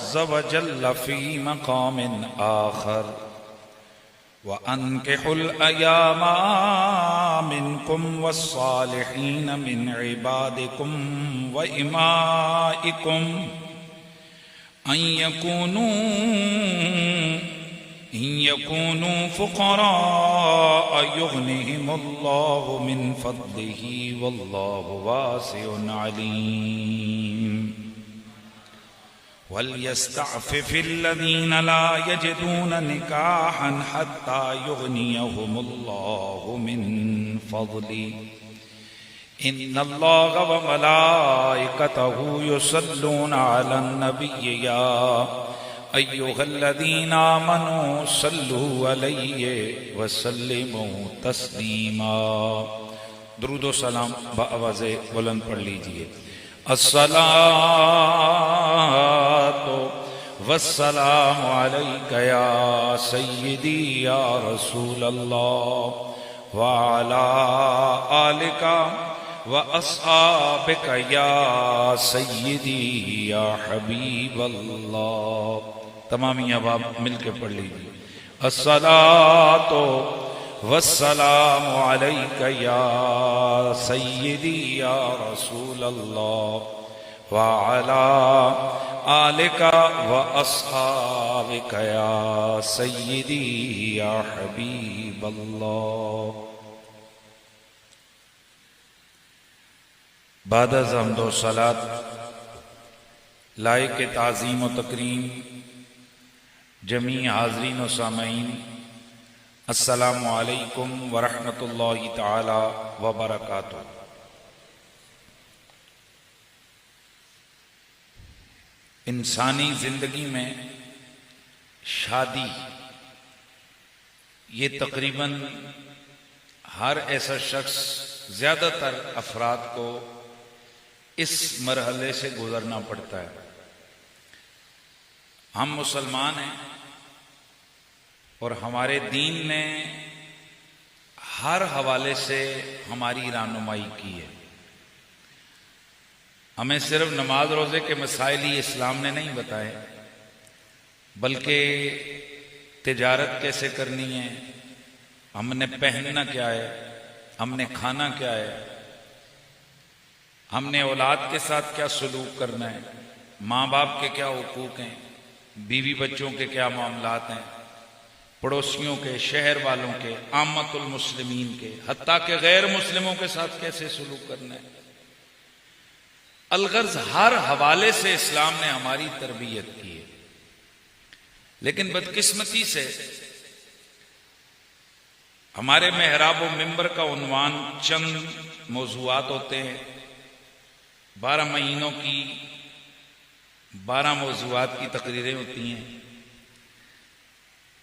ज़वजल्ल फ़ी मक़ामिन आख़र व अनकिहुल अयामा मिनकुम वस्सालिहीन मिन इबादिकुम व इमाइकुम अन यकूनू फ़ुक़रा युग़निहिमुल्लाहु मिन फ़ज़्लिही वल्लाहु वासिउन अलीम। वल्यस्तअफ़िफ़िल्लज़ीन ला यजिदून निकाहन हत्ता युग़नियहुमुल्लाहु मिन फ़ज़्लिही इन्नल्लाह व मलाइकतहु युसल्लूना अलन नबिय्य या अय्युहल्लज़ीना आमनू सल्लू अलैहि व सल्लिमू तस्लीमा। दुरूद व सलाम बआवाज़े बुलंद पढ़ लीजिए। अस्सलातु वस्सलामु अलैका या सय्यदी या रसूलल्लाह व अला आलिका व अस्हाबिका या सय्यदी या हबीबल्लाह। तमामी अब आप मिलकर पढ़ लीजिए। अस्सलातु वस्सलामु अलैका या सय्यदी या रसूलल्लाह व अला आलिका व अस्हाबिका या सय्यदी या हबीबल्लाह। बाद हम्द व सलात लायक ताज़ीम व तकरीम जमी हाज़रीन व सामईन, अस्सलामु अलैकुम व रहमतुल्लाहि ताला व बरकातुहू। इंसानी जिंदगी में शादी ये तकरीबन हर ऐसा शख्स, ज्यादातर अफराद को इस मरहले से गुजरना पड़ता है। हम मुसलमान हैं और हमारे दीन ने हर हवाले से हमारी रहनुमाई की है। हमें सिर्फ नमाज रोजे के मसाइल ही इस्लाम ने नहीं बताए, बल्कि तिजारत कैसे करनी है, हमने पहनना क्या है, हमने खाना क्या है, हमने औलाद के साथ क्या सलूक करना है, माँ बाप के क्या हुकूक हैं, बीवी बच्चों के क्या मामलात हैं, पड़ोसियों के, शहर वालों के, आमतुल मुस्लिमीन के, हत्ता के गैर मुस्लिमों के साथ कैसे सलूक करना है। अलगर्ज हर हवाले से इस्लाम ने हमारी तरबियत की है। लेकिन बदकिस्मती से हमारे मेहराब व मिंबर का उन्वान चंद मौज़ूआत होते हैं। 12 महीनों की 12 मौज़ूआत की तकरीरें होती हैं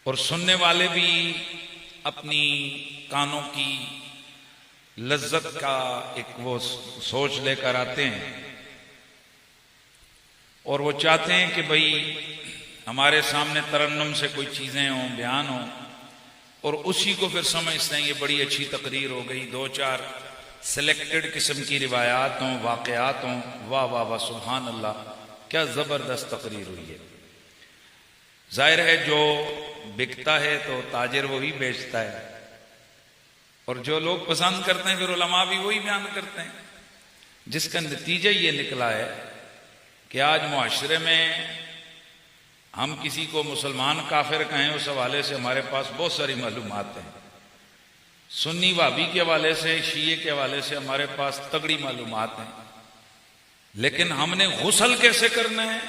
और सुनने वाले भी अपनी कानों की लज्जत का एक वो सोच लेकर आते हैं और वो चाहते हैं कि भाई हमारे सामने तरन्नुम से कोई चीजें हों, बयान हों, और उसी को फिर समझते हैं ये बड़ी अच्छी तकरीर हो गई। 2-4 सिलेक्टेड किस्म की रिवायात हों, वाक़यात हों, वाह वाह वाह सुभान अल्लाह, क्या जबरदस्त तकरीर हुई है। जाहिर है जो बिकता है तो ताजिर वही बेचता है, और जो लोग पसंद करते हैं फिर उलमा भी वही बयान करते हैं, जिसका नतीजा ये निकला है कि आज मुआशरे में हम किसी को मुसलमान काफिर कहें, उस हवाले से हमारे पास बहुत सारी मालूमात हैं। सुन्नी वाबी के हवाले से, शीए के हवाले से हमारे पास तगड़ी मालूमात हैं। लेकिन हमने गुस्ल कैसे करना है,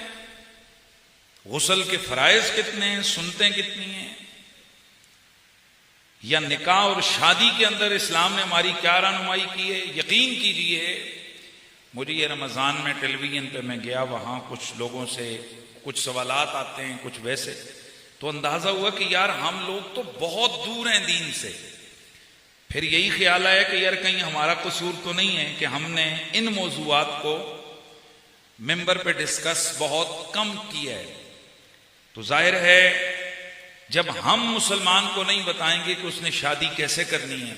गुस्ल के फराइज कितने हैं, सुन्नतें कितनी हैं, या निकाह और शादी के अंदर इस्लाम ने हमारी क्या रहनुमाई की है। यकीन कीजिए, मुझे ये रमज़ान में टेलीविजन पे मैं गया, वहां कुछ लोगों से कुछ सवालात आते हैं, कुछ वैसे, तो अंदाजा हुआ कि यार हम लोग तो बहुत दूर हैं दीन से। फिर यही ख्याल आया कि यार कहीं हमारा कसूर तो नहीं है कि हमने इन मौज़ूआत को मिंबर पे डिस्कस बहुत कम किया है। तो जाहिर है जब हम मुसलमान को नहीं बताएंगे कि उसने शादी कैसे करनी है,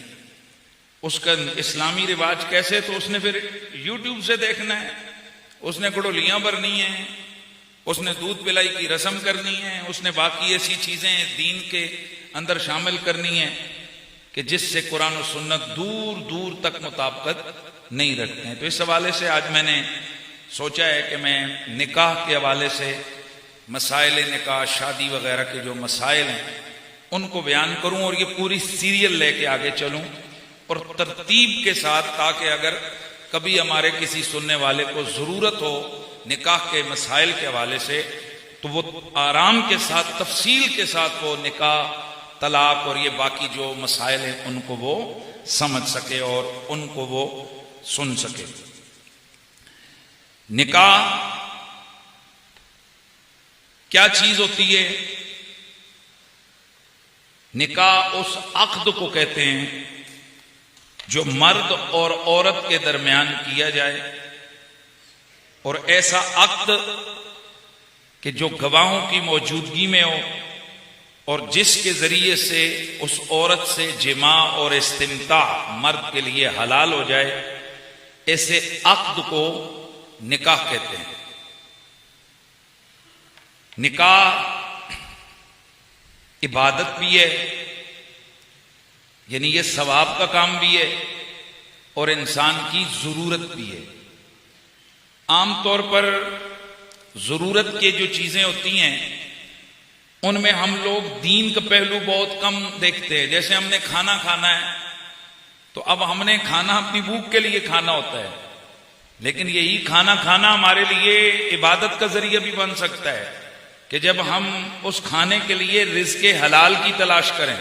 उसका इस्लामी रिवाज कैसे, तो उसने फिर यूट्यूब से देखना है, उसने गड़ोलियां भरनी है, उसने दूध पिलाई की रस्म करनी है, उसने बाकी ऐसी चीजें दीन के अंदर शामिल करनी है कि जिससे कुरान और सुन्नत दूर दूर तक मुताबिकत नहीं रखते हैं। तो इस हवाले से आज मैंने सोचा है कि मैं निकाह के हवाले से मसाइल निकाह, शादी वगैरह के जो मसाइल हैं उनको बयान करूं और ये पूरी सीरियल लेके आगे चलूं और तरतीब के साथ, ताकि अगर कभी हमारे किसी सुनने वाले को जरूरत हो निकाह के मसाइल के हवाले से तो वो आराम के साथ, तफसील के साथ वो निकाह, तलाक और ये बाकी जो मसाइल हैं उनको वो समझ सके और उनको वो सुन सके। निकाह क्या चीज होती है? निकाह उस अक्द को कहते हैं जो मर्द और औरत के दरमियान किया जाए, और ऐसा अक्द कि जो गवाहों की मौजूदगी में हो और जिसके जरिए से उस औरत से जिमा और इस्तिमता मर्द के लिए हलाल हो जाए, ऐसे अक्द को निकाह कहते हैं। निकाह इबादत भी है, यानी ये सवाब का काम भी है और इंसान की जरूरत भी है। आमतौर पर जरूरत के जो चीजें होती हैं उनमें हम लोग दीन का पहलू बहुत कम देखते हैं। जैसे हमने खाना खाना है तो अब हमने खाना अपनी भूख के लिए खाना होता है, लेकिन यही खाना खाना हमारे लिए इबादत का जरिया भी बन सकता है कि जब हम उस खाने के लिए रिज़्क़े हलाल की तलाश करें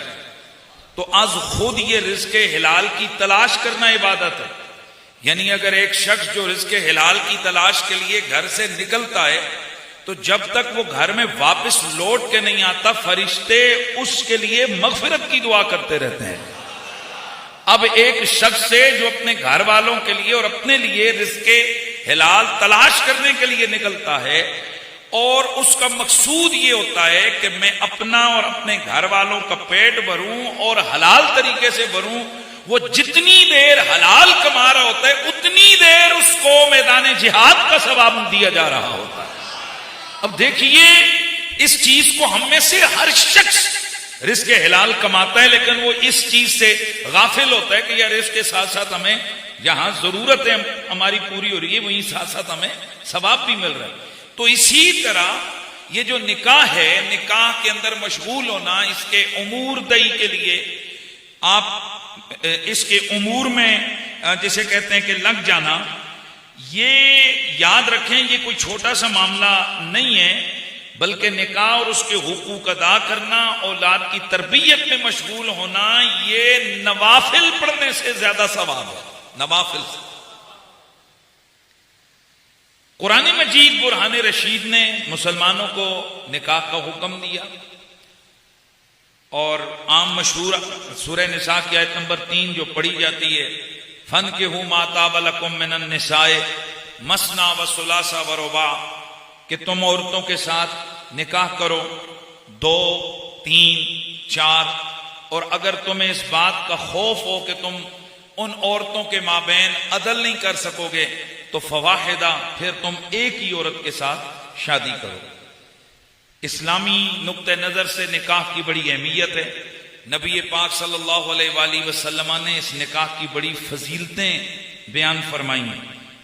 तो आज खुद ये रिज़्क़े हलाल की तलाश करना इबादत है। यानी अगर एक शख्स जो रिज़्क़े हलाल की तलाश के लिए घर से निकलता है तो जब तक वो घर में वापस लौट के नहीं आता, फरिश्ते उसके लिए मगफिरत की दुआ करते रहते हैं। अब एक शख्स से जो अपने घर वालों के लिए और अपने लिए रिज़्क़े हलाल तलाश करने के लिए निकलता है और उसका मकसूद ये होता है कि मैं अपना और अपने घर वालों का पेट भरूं और हलाल तरीके से भरूं, वो जितनी देर हलाल कमा रहा होता है उतनी देर उसको मैदान जिहाद का सवाब दिया जा रहा होता है। अब देखिए, इस चीज को हम में से हर शख्स रिज़्क़े हलाल कमाता है, लेकिन वो इस चीज से गाफिल होता है कि यार इसके साथ साथ हमें जहां जरूरत है हमारी पूरी हो रही है, वहीं साथ साथ हमें सवाब भी मिल रहा है। तो इसी तरह ये जो निकाह है, निकाह के अंदर मशगूल होना, इसके उमूर दई के लिए आप इसके उमूर में जिसे कहते हैं कि लग जाना, ये याद रखें ये कोई छोटा सा मामला नहीं है, बल्कि निकाह और उसके हुकूक अदा करना, औलाद की तरबियत में मशगूल होना, ये नवाफिल पढ़ने से ज्यादा सवाब है। नवाफिल से कुरान मजीद बुरहान रशीद ने मुसलमानों को निकाह का हुक्म दिया और आम मशहूर सूरह निसा की आयत नंबर 3 जो पढ़ी जाती है, फन के हूं माता वलकुम मिनन निसाए मसना व सुलासा व रुबा, कि तुम औरतों के साथ निकाह करो 2, 3, 4, और अगर तुम्हें इस बात का खौफ हो कि तुम उन औरतों के माबैन अदल नहीं कर सकोगे तो फवाहिदा, फिर तुम एक ही औरत के साथ शादी करो। इस्लामी नुक्ते नजर से निकाह की बड़ी अहमियत है। नबी पाक सल्लल्लाहु अलैहि वसल्लम ने इस निकाह की बड़ी फजीलतें बयान फरमाई।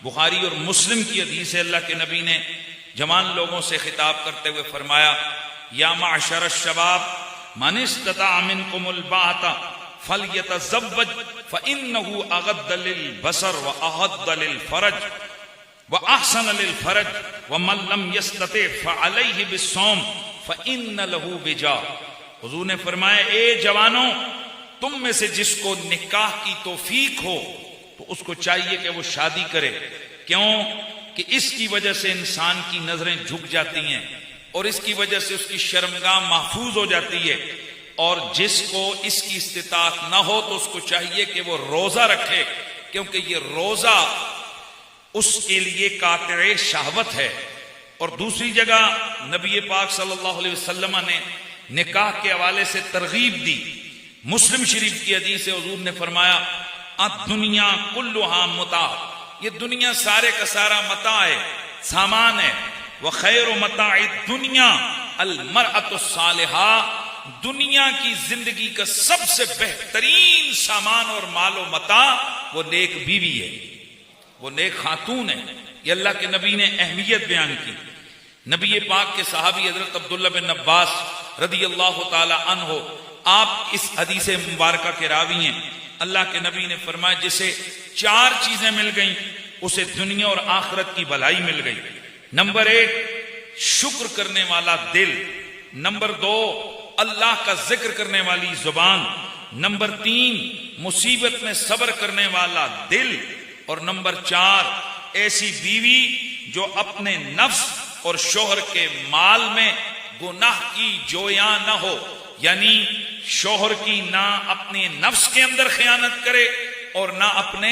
बुखारी और मुस्लिम की हदीस है, अल्लाह के नबी ने जवान लोगों से खिताब करते हुए फरमाया, या माशर शबाब मन इस्तता मिनकुमुल बाता फलयतज़व्वज फइन्नहु अगद्द लिल बसर व अहद्द लिल फरज व अहसन लिल फरज व मन लम यस्तति फअलैहि बिस्सौम फइन्न लहू बिजा। हुजूर ने फरमाया, ए जवानों, तुम में से जिसको निकाह की तौफीक हो तो उसको चाहिए कि वो शादी करे। क्यों? कि इसकी वजह से इंसान की नजरें झुक जाती हैं और इसकी वजह से उसकी शर्मगाह महफूज हो जाती है, और जिसको इसकी इस्तिताअत ना हो तो उसको चाहिए कि वो रोजा रखे, क्योंकि ये रोजा उसके लिए कातिरे शहवत है। और दूसरी जगह नबी पाक सल्लल्लाहु अलैहि वसल्लम ने निकाह के हवाले से तरगीब दी। मुस्लिम शरीफ की हदीस से हुजूर ने फरमाया, दुनिया कुल्लुहा मुता, ये दुनिया सारे का सारा मता है, सामान है, व खैर मताई दुनिया अल मरअतु सालिहा, दुनिया की जिंदगी का सबसे बेहतरीन सामान और मालो मता वो नेक बीवी है, वो नेक खातून है। ये अल्लाह के नबी ने अहमियत बयान की। नबी पाक के सहाबी हजरत अब्दुल्ला बिन अब्बास रदी अल्लाह ताला अन्हो, आप इस हदीस मुबारका के रावी हैं। अल्लाह के नबी ने फरमाया जिसे 4 चीजें मिल गई उसे दुनिया और आखिरत की भलाई मिल गई। नंबर 1 शुक्र करने वाला दिल, नंबर 2 अल्लाह का जिक्र करने वाली जुबान, नंबर 3 मुसीबत में सब्र करने वाला दिल, और नंबर 4 ऐसी बीवी जो अपने नफ्स और शोहर के माल में गुनाह की जोया न हो, यानी शोहर की ना अपने नफ्स के अंदर खयानत करे और ना अपने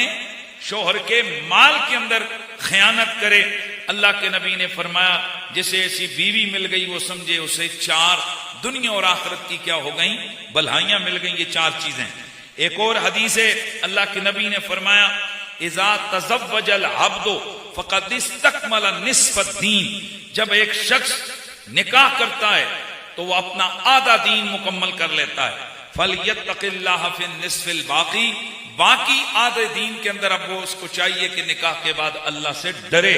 शोहर के माल के अंदर खयानत करे। अल्लाह के नबी ने फरमाया जिसे ऐसी बीवी मिल गई वो समझे उसे 4 दुनिया और आखिरत की क्या हो गई, भलाइयां मिल गई। ये 4 चीजें। एक और हदीस है, अल्लाह के नबी ने फरमाया इज़ा तज़व्वजल अब्दु फ़क़द इस्तकमल निस्फ़ दीन, जब एक शख्स निकाह करता है तो वह अपना आधा दीन मुकम्मल कर लेता है। फलयत्तक़िल्लाह फ़िन निस्फ़िल बाक़ी, बाकी आधे दीन के अंदर अब वो उसको चाहिए कि निकाह के बाद अल्लाह से डरे।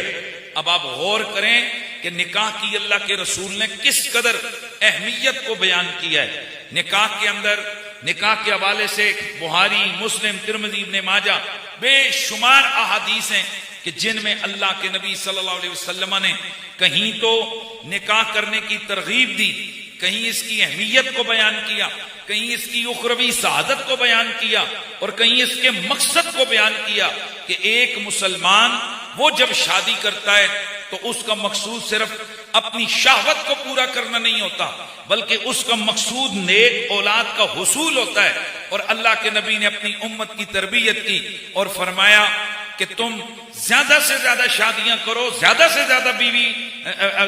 अब आप गौर करें कि निकाह की अल्लाह के रसूल ने किस कदर अहमियत को बयान किया है। निकाह के अंदर, निकाह के हवाले से बुहारी, मुस्लिम, तिरमिज़ी, इब्न माजा बेशुमार अहादीस हैं कि जिनमें अल्लाह के नबी सल्लल्लाहु अलैहि वसल्लम ने कहीं तो निकाह करने की तरगीब दी, कहीं इसकी अहमियत को बयान किया, कहीं इसकी उखरवी सआदत को बयान किया, और कहीं इसके मकसद को बयान किया कि एक मुसलमान वो जब शादी करता है तो उसका मकसूद सिर्फ अपनी शाहवत को पूरा करना नहीं होता, बल्कि उसका मकसूद नेक औलाद का हुसूल होता है। और अल्लाह के नबी ने अपनी उम्मत की तरबियत की और फरमाया कि तुम ज्यादा से ज्यादा शादियां करो, ज्यादा से ज्यादा बीवी,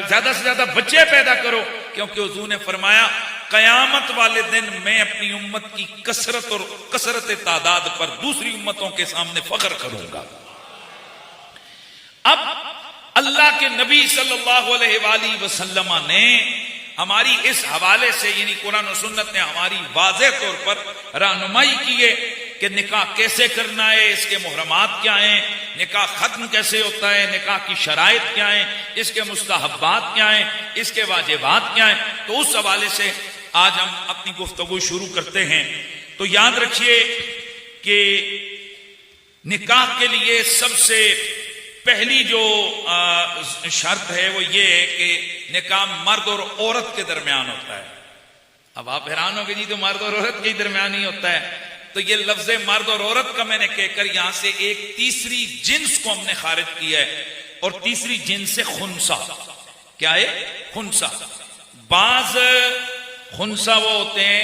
ज्यादा से ज्यादा बच्चे पैदा करो, क्योंकि हुजूर ने फरमाया कयामत वाले दिन मैं अपनी उम्मत की कसरत और कसरत तादाद पर दूसरी उम्मतों के सामने फख्र करूंगा। अब अल्लाह के नबी सल्लल्लाहु अलैहि वसल्लम ने हमारी इस हवाले से, यानी कुरान और सुन्नत ने हमारी वाज़ेह तौर पर रहनुमाई की है कि निकाह कैसे करना है, इसके मुहर्रमात क्या हैं, निकाह खत्म कैसे होता है, निकाह की शराइत क्या है, इसके मुस्तहब्बात क्या हैं, इसके वाजिबात क्या हैं। तो उस हवाले से आज हम अपनी गुफ्तगू शुरू करते हैं। तो याद रखिए कि निकाह के लिए सबसे पहली जो शर्त है वो ये है कि निकाह मर्द और औरत के दरमियान होता है। अब आप हैरान हो गए जी तो मर्द और औरत के दरमियान ही होता है, तो ये लफ्ज मर्द और औरत का मैंने कहकर यहां से एक तीसरी जिन्स को हमने खारिज किया है, और तीसरी जिन्स है खुनसा। क्या है? खुनसा। बाज खुनसा वो होते हैं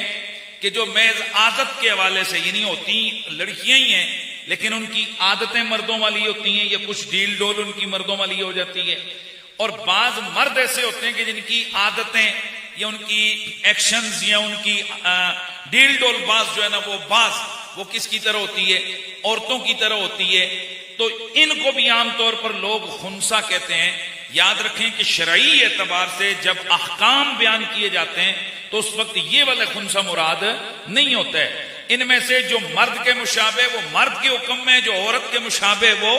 कि जो महज आदत के हवाले से, यानी होती लड़कियां ही हैं लेकिन उनकी आदतें मर्दों वाली होती हैं, या कुछ डील डोल उनकी मर्दों वाली हो जाती है। और बाज मर्द ऐसे होते हैं कि जिनकी आदतें या उनकी एक्शंस या उनकी डील डोल बाज जो है ना वो किसकी तरह होती है? औरतों की तरह होती है। तो इनको भी आमतौर पर लोग खुनसा कहते हैं। याद रखें कि शरई एतबार से जब अहकाम बयान किए जाते हैं तो उस वक्त ये वाला खुनसा मुराद नहीं होता है। इनमें से जो मर्द के मुशाबे वो मर्द के हुक्म में, जो औरत के मुशाबे वो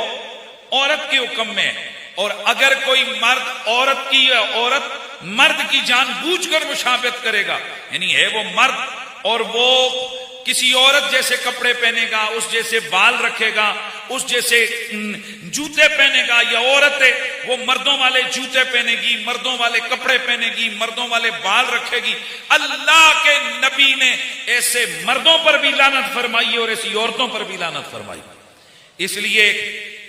औरत के हुक्म में। और अगर कोई मर्द औरत की या औरत मर्द की जानबूझकर मुशाबत करेगा, यानी है वो मर्द और वो किसी औरत जैसे कपड़े पहनेगा, उस जैसे बाल रखेगा, उस जैसे जूते पहनेगा, या औरत है वो मर्दों वाले जूते पहनेगी, मर्दों वाले कपड़े पहनेगी, मर्दों वाले बाल रखेगी, अल्लाह के नबी ने ऐसे मर्दों पर भी लानत फरमाई और ऐसी औरतों पर भी लानत फरमाई। इसलिए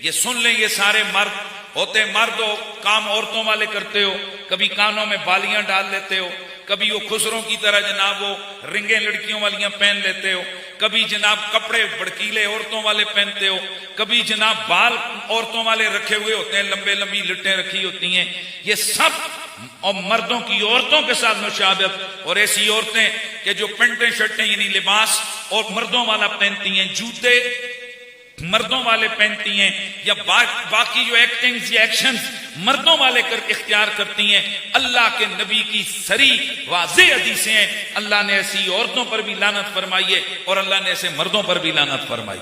ये सुन लें, ये सारे मर्द होते मर्द हो, काम औरतों वाले करते हो, कभी कानों में बालियां डाल लेते हो, कभी वो खुसरों की तरह जनाब वो रिंगे लड़कियों वालियां पहन लेते हो, कभी जनाब कपड़े भड़कीले औरतों वाले पहनते हो, कभी जनाब बाल औरतों वाले रखे हुए होते हैं, लंबे लंबी लिट्टें रखी होती हैं। ये सब और मर्दों की औरतों के साथ मुशाबहत। और ऐसी औरतें कि जो पेंटें शर्टें यानी लिबास और मर्दों वाला पहनती हैं, जूते मर्दों वाले पहनती हैं, या बाकी जो एक्टिंग्स या एक्शंस मर्दों वाले इख्तियार करती हैं। अल्लाह के नबी की सरी वाज़ेह हदीसें हैं, अल्लाह ने ऐसी औरतों पर भी लानत फरमाई है और अल्लाह ने ऐसे मर्दों पर भी लानत फरमाई।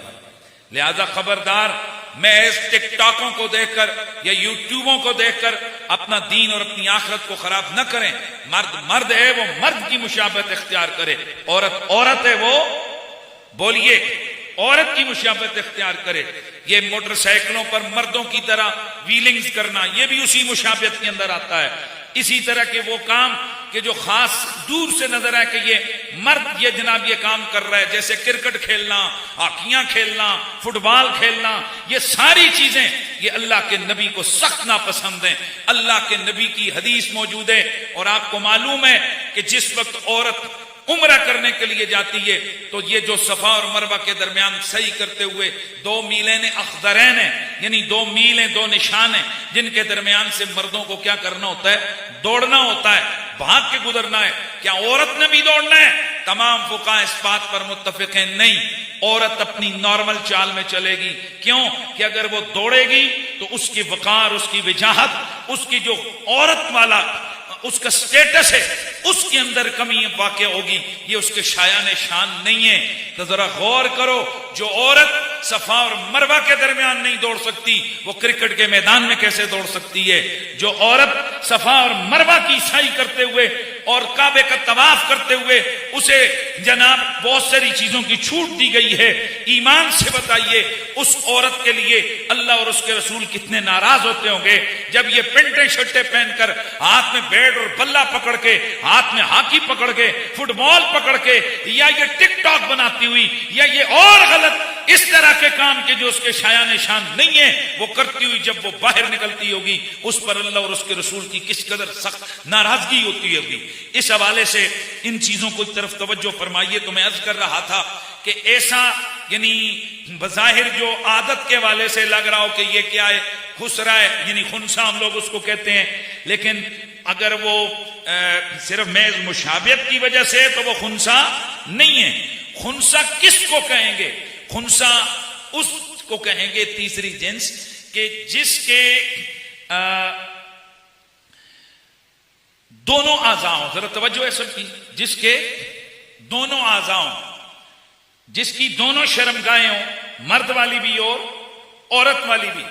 लिहाजा खबरदार, मैं इस टिकटॉकों को देखकर या यूट्यूबों को देखकर अपना दीन और अपनी आखिरत को खराब न करें। मर्द मर्द है, वो मर्द की मुशाबहत इख्तियार करे, औरत औरत है, वो बोलिए औरत की मुशाबहत इख्तियार करे। ये मोटरसाइकिलों पर मर्दों की तरह व्हीलिंग्स करना, ये भी उसी मुशाबहत के अंदर आता है। इसी तरह के वो काम कि जो खास दूर से नजर आए कि ये मर्द ये जनाब ये काम कर रहा है, जैसे क्रिकेट खेलना, हॉकियां खेलना, फुटबॉल खेलना, ये सारी चीजें ये अल्लाह के नबी को सख्त नापसंद हैं। अल्लाह के नबी की हदीस मौजूद है और आपको मालूम है कि जिस वक्त औरत उम्रा करने के लिए जाती है तो ये जो सफा और मरवा के दरमियान सही करते हुए 2 मीलें अख्दरैन है, यानी 2 मीलें 2 निशान है, जिनके दरमियान से मर्दों को क्या करना होता है, दौड़ना होता है, भाग के गुजरना है। क्या औरत ने भी दौड़ना है? तमाम फुकाहा इस बात पर मुत्तफिक हैं, नहीं, औरत अपनी नॉर्मल चाल में चलेगी। क्यों कि अगर वो दौड़ेगी तो उसकी वकार, उसकी वजाहत, उसकी जो औरत वाला उसका स्टेटस है, उसके अंदर कमी वाक़ होगी। ये उसके शायान शान नहीं है। तो जरा गौर करो, जो औरत सफा और मरवा के दरमियान नहीं दौड़ सकती, वो क्रिकेट के मैदान में कैसे दौड़ सकती है? जो औरत सफा और मरवा की सई करते हुए और काबे का तवाफ करते हुए उसे जनाब बहुत सारी चीजों की छूट दी गई है, ईमान से बताइए उस औरत के लिए अल्लाह और उसके रसूल कितने नाराज होते होंगे जब ये पेंटे शर्टे पहनकर हाथ में बैट और बल्ला पकड़ के, हाथ में हॉकी पकड़ के, फुटबॉल पकड़ के, या ये टिकटॉक बनाती हुई, या ये और गलत इस तरह के काम के जो उसके शायान शान नहीं है वो करती हुई जब वो बाहर निकलती होगी, उस पर अल्लाह और उसके रसूल की किस कदर सख्त नाराजगी होती होगी। इस हवाले से इन चीजों को तरफ तवज्जो फरमाइए। तो मैं अर्ज कर रहा था कि ऐसा यानी बज़ाहिर जो आदत के वाले से लग रहा हो कि ये क्या है, खुसरा है, यानी खुनसा हम लोग उसको कहते हैं, लेकिन अगर वो सिर्फ महज मुशाबियत की वजह से तो वो खुनसा नहीं है। खुनसा किसको कहेंगे? खुनसा उसको कहेंगे, तीसरी जिन्स, के जिसके दोनों आज़ाओं, जरा तवज्जो है सबकी, जिसके दोनों आज़ाओं, जिसकी दोनों शर्मगाहें हों, मर्द वाली भी और औरत वाली भी,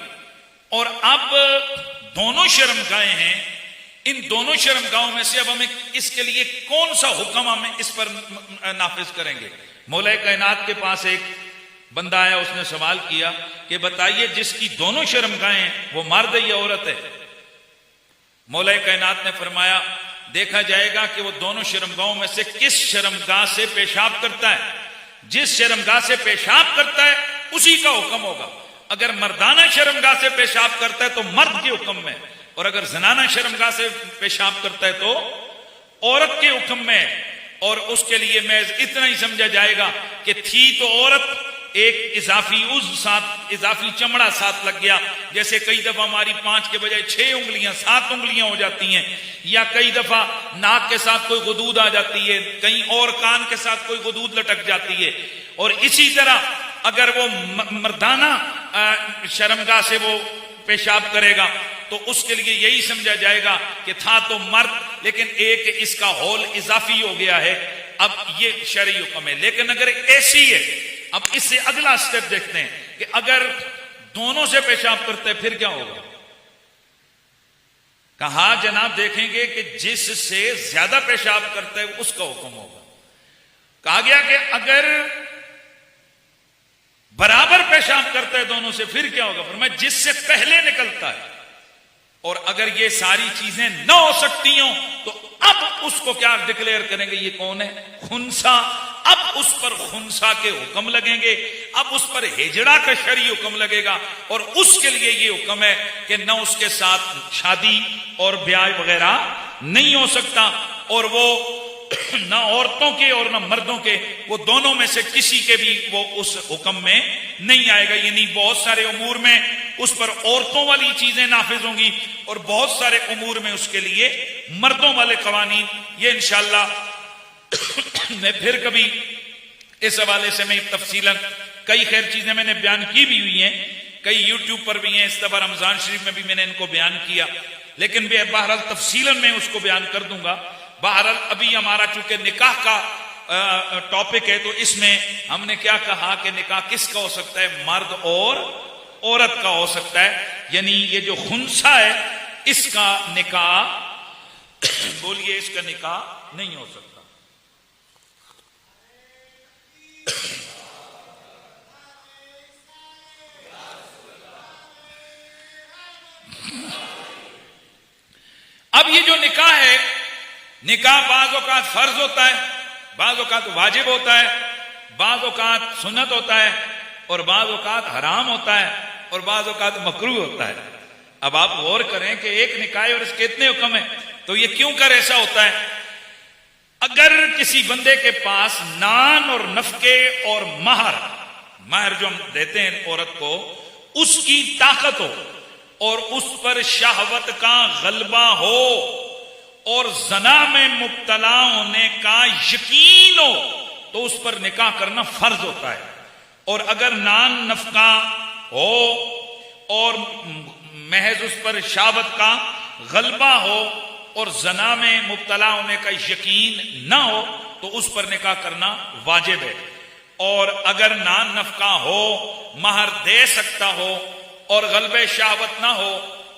और अब दोनों शर्मगाहें हैं, इन दोनों शर्मगाहों में से अब हमें इसके लिए कौन सा हुक्म हमें इस पर नाफिज करेंगे? मौला कायनात के पास एक बंदा आया, उसने सवाल किया कि बताइए जिसकी दोनों शर्मगाहें हैं वो मर्द है या औरत है? मौला कायनात ने फरमाया देखा जाएगा कि वो दोनों शर्मगाहों में से किस शर्मगाह से पेशाब करता है। जिस शर्मगाह से पेशाब करता है उसी का हुक्म होगा। अगर मर्दाना शर्मगाह से पेशाब करता है तो मर्द के हुक्म में, और अगर जनाना शर्मगाह से पेशाब करता है तो औरत के हुक्म में। और उसके लिए मैं इतना ही समझा जाएगा कि थी तो औरत, एक इजाफी उज़्व साथ, इजाफी चमड़ा साथ लग गया। जैसे कई दफा हमारी 5 के बजाय 6 उंगलियां 7 उंगलियां हो जाती हैं, या कई दफा नाक के साथ कोई गुदूद आ जाती है, कहीं और कान के साथ कोई गुदूद लटक जाती है। और इसी तरह अगर वो मर्दाना शर्मगाह से वो पेशाब करेगा तो उसके लिए यही समझा जाएगा कि था तो मर्द, लेकिन एक इसका हॉल इजाफी हो गया है, अब ये शरई हुक्म है। लेकिन अगर ऐसी है, अब इससे अगला स्टेप देखते हैं कि अगर दोनों से पेशाब करते फिर क्या होगा? कहा जनाब देखेंगे कि जिससे ज्यादा पेशाब करता है उसका हुक्म होगा। कहा गया कि अगर बराबर पेशाब करता है दोनों से फिर क्या होगा? फरमाया जिससे पहले निकलता है। और अगर ये सारी चीजें न हो सकती हो तो अब उसको क्या डिक्लेयर करेंगे? ये कौन है? खुनसा। अब उस पर खुनसा के हुक्म लगेंगे, अब उस पर हिजड़ा का शरई हुक्म लगेगा। और उसके लिए ये हुक्म है कि न उसके साथ शादी और ब्याह वगैरह नहीं हो सकता, और वो न औरतों के और न मर्दों के, वो दोनों में से किसी के भी वो उस हुक्म में नहीं आएगा। यानी बहुत सारे उमूर में उस पर औरतों वाली चीजें नाफिज होंगी और बहुत सारे उमूर में उसके लिए मर्दों वाले कवानीन। ये इंशाअल्लाह मैं फिर कभी इस हवाले से मैं तफसीलन कई खैर चीजें मैंने बयान की भी हुई हैं, कई यूट्यूब पर भी हैं, इस दफा रमजान शरीफ में भी मैंने इनको बयान किया, लेकिन बहरहाल तफसीलन में उसको बयान कर दूंगा। बहरहाल अभी हमारा चूंकि निकाह का टॉपिक है, तो इसमें हमने क्या कहा कि निकाह किसका हो सकता है, मर्द और औरत का हो सकता है, यानी ये जो खुंसा है इसका निकाह बोलिए इसका निकाह नहीं हो सकता। अब ये जो निकाह है, निकाह बाज़ औक़ात फर्ज होता है, बाज़ औक़ात वाजिब होता है, बाज़ औक़ात सुन्नत होता है, और बाज़ औक़ात हराम होता है, और बाज़ औक़ात मकरूह होता है। अब आप गौर करें कि एक निकाह और इसके इतने हुक्म है, तो ये क्यों कर ऐसा होता है? अगर किसी बंदे के पास नान और नफके और महर जो हम देते हैं औरत को, उसकी ताकत हो और उस पर शहवत का गलबा हो और जना में मुब्तला होने का यकीन हो, तो उस पर निकाह करना फर्ज होता है। और अगर नान नफका हो और महज उस पर शहवत का गलबा हो और जना में मुब्तला होने का यकीन ना हो, तो उस पर निकाह करना वाजिब है। और अगर नान नफका हो, महर दे सकता हो और गलबे शहवत ना हो,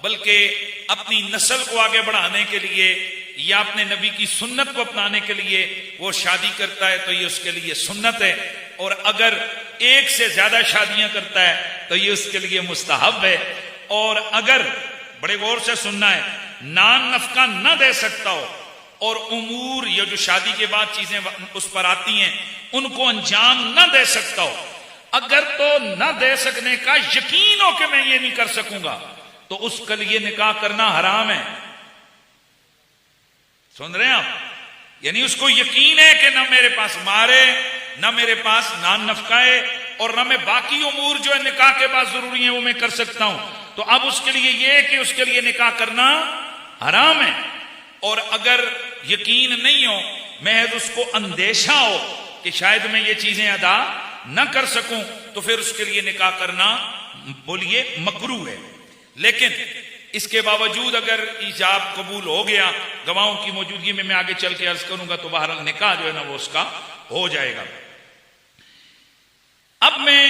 बल्कि अपनी नस्ल को आगे बढ़ाने के लिए या अपने नबी की सुन्नत को अपनाने के लिए वो शादी करता है, तो ये उसके लिए सुन्नत है। और अगर एक से ज्यादा शादियां करता है तो ये उसके लिए मुस्तहब है। और अगर, बड़े गौर से सुनना है, नान नफका न दे सकता हो और उमूर या जो शादी के बाद चीजें उस पर आती हैं उनको अंजाम न दे सकता हो, अगर तो न दे सकने का यकीन हो कि मैं ये नहीं कर सकूंगा, तो उसके लिए निकाह करना हराम है। सुन रहे हैं आप? यानी उसको यकीन है कि ना मेरे पास मारे, ना मेरे पास नान नफकाए, और ना मैं बाकी उमूर जो है निकाह के बाद जरूरी है वो मैं कर सकता हूं, तो अब उसके लिए ये कि उसके लिए निकाह करना हराम है। और अगर यकीन नहीं हो, महज उसको अंदेशा हो कि शायद मैं ये चीजें अदा न कर सकूं, तो फिर उसके लिए निकाह करना बोलिए मकरूह है। लेकिन इसके बावजूद अगर ईजाब कबूल हो गया, गवाहों की मौजूदगी में मैं आगे चल के अर्ज करूंगा, तो बहरहाल निकाह जो है ना वो उसका हो जाएगा। अब मैं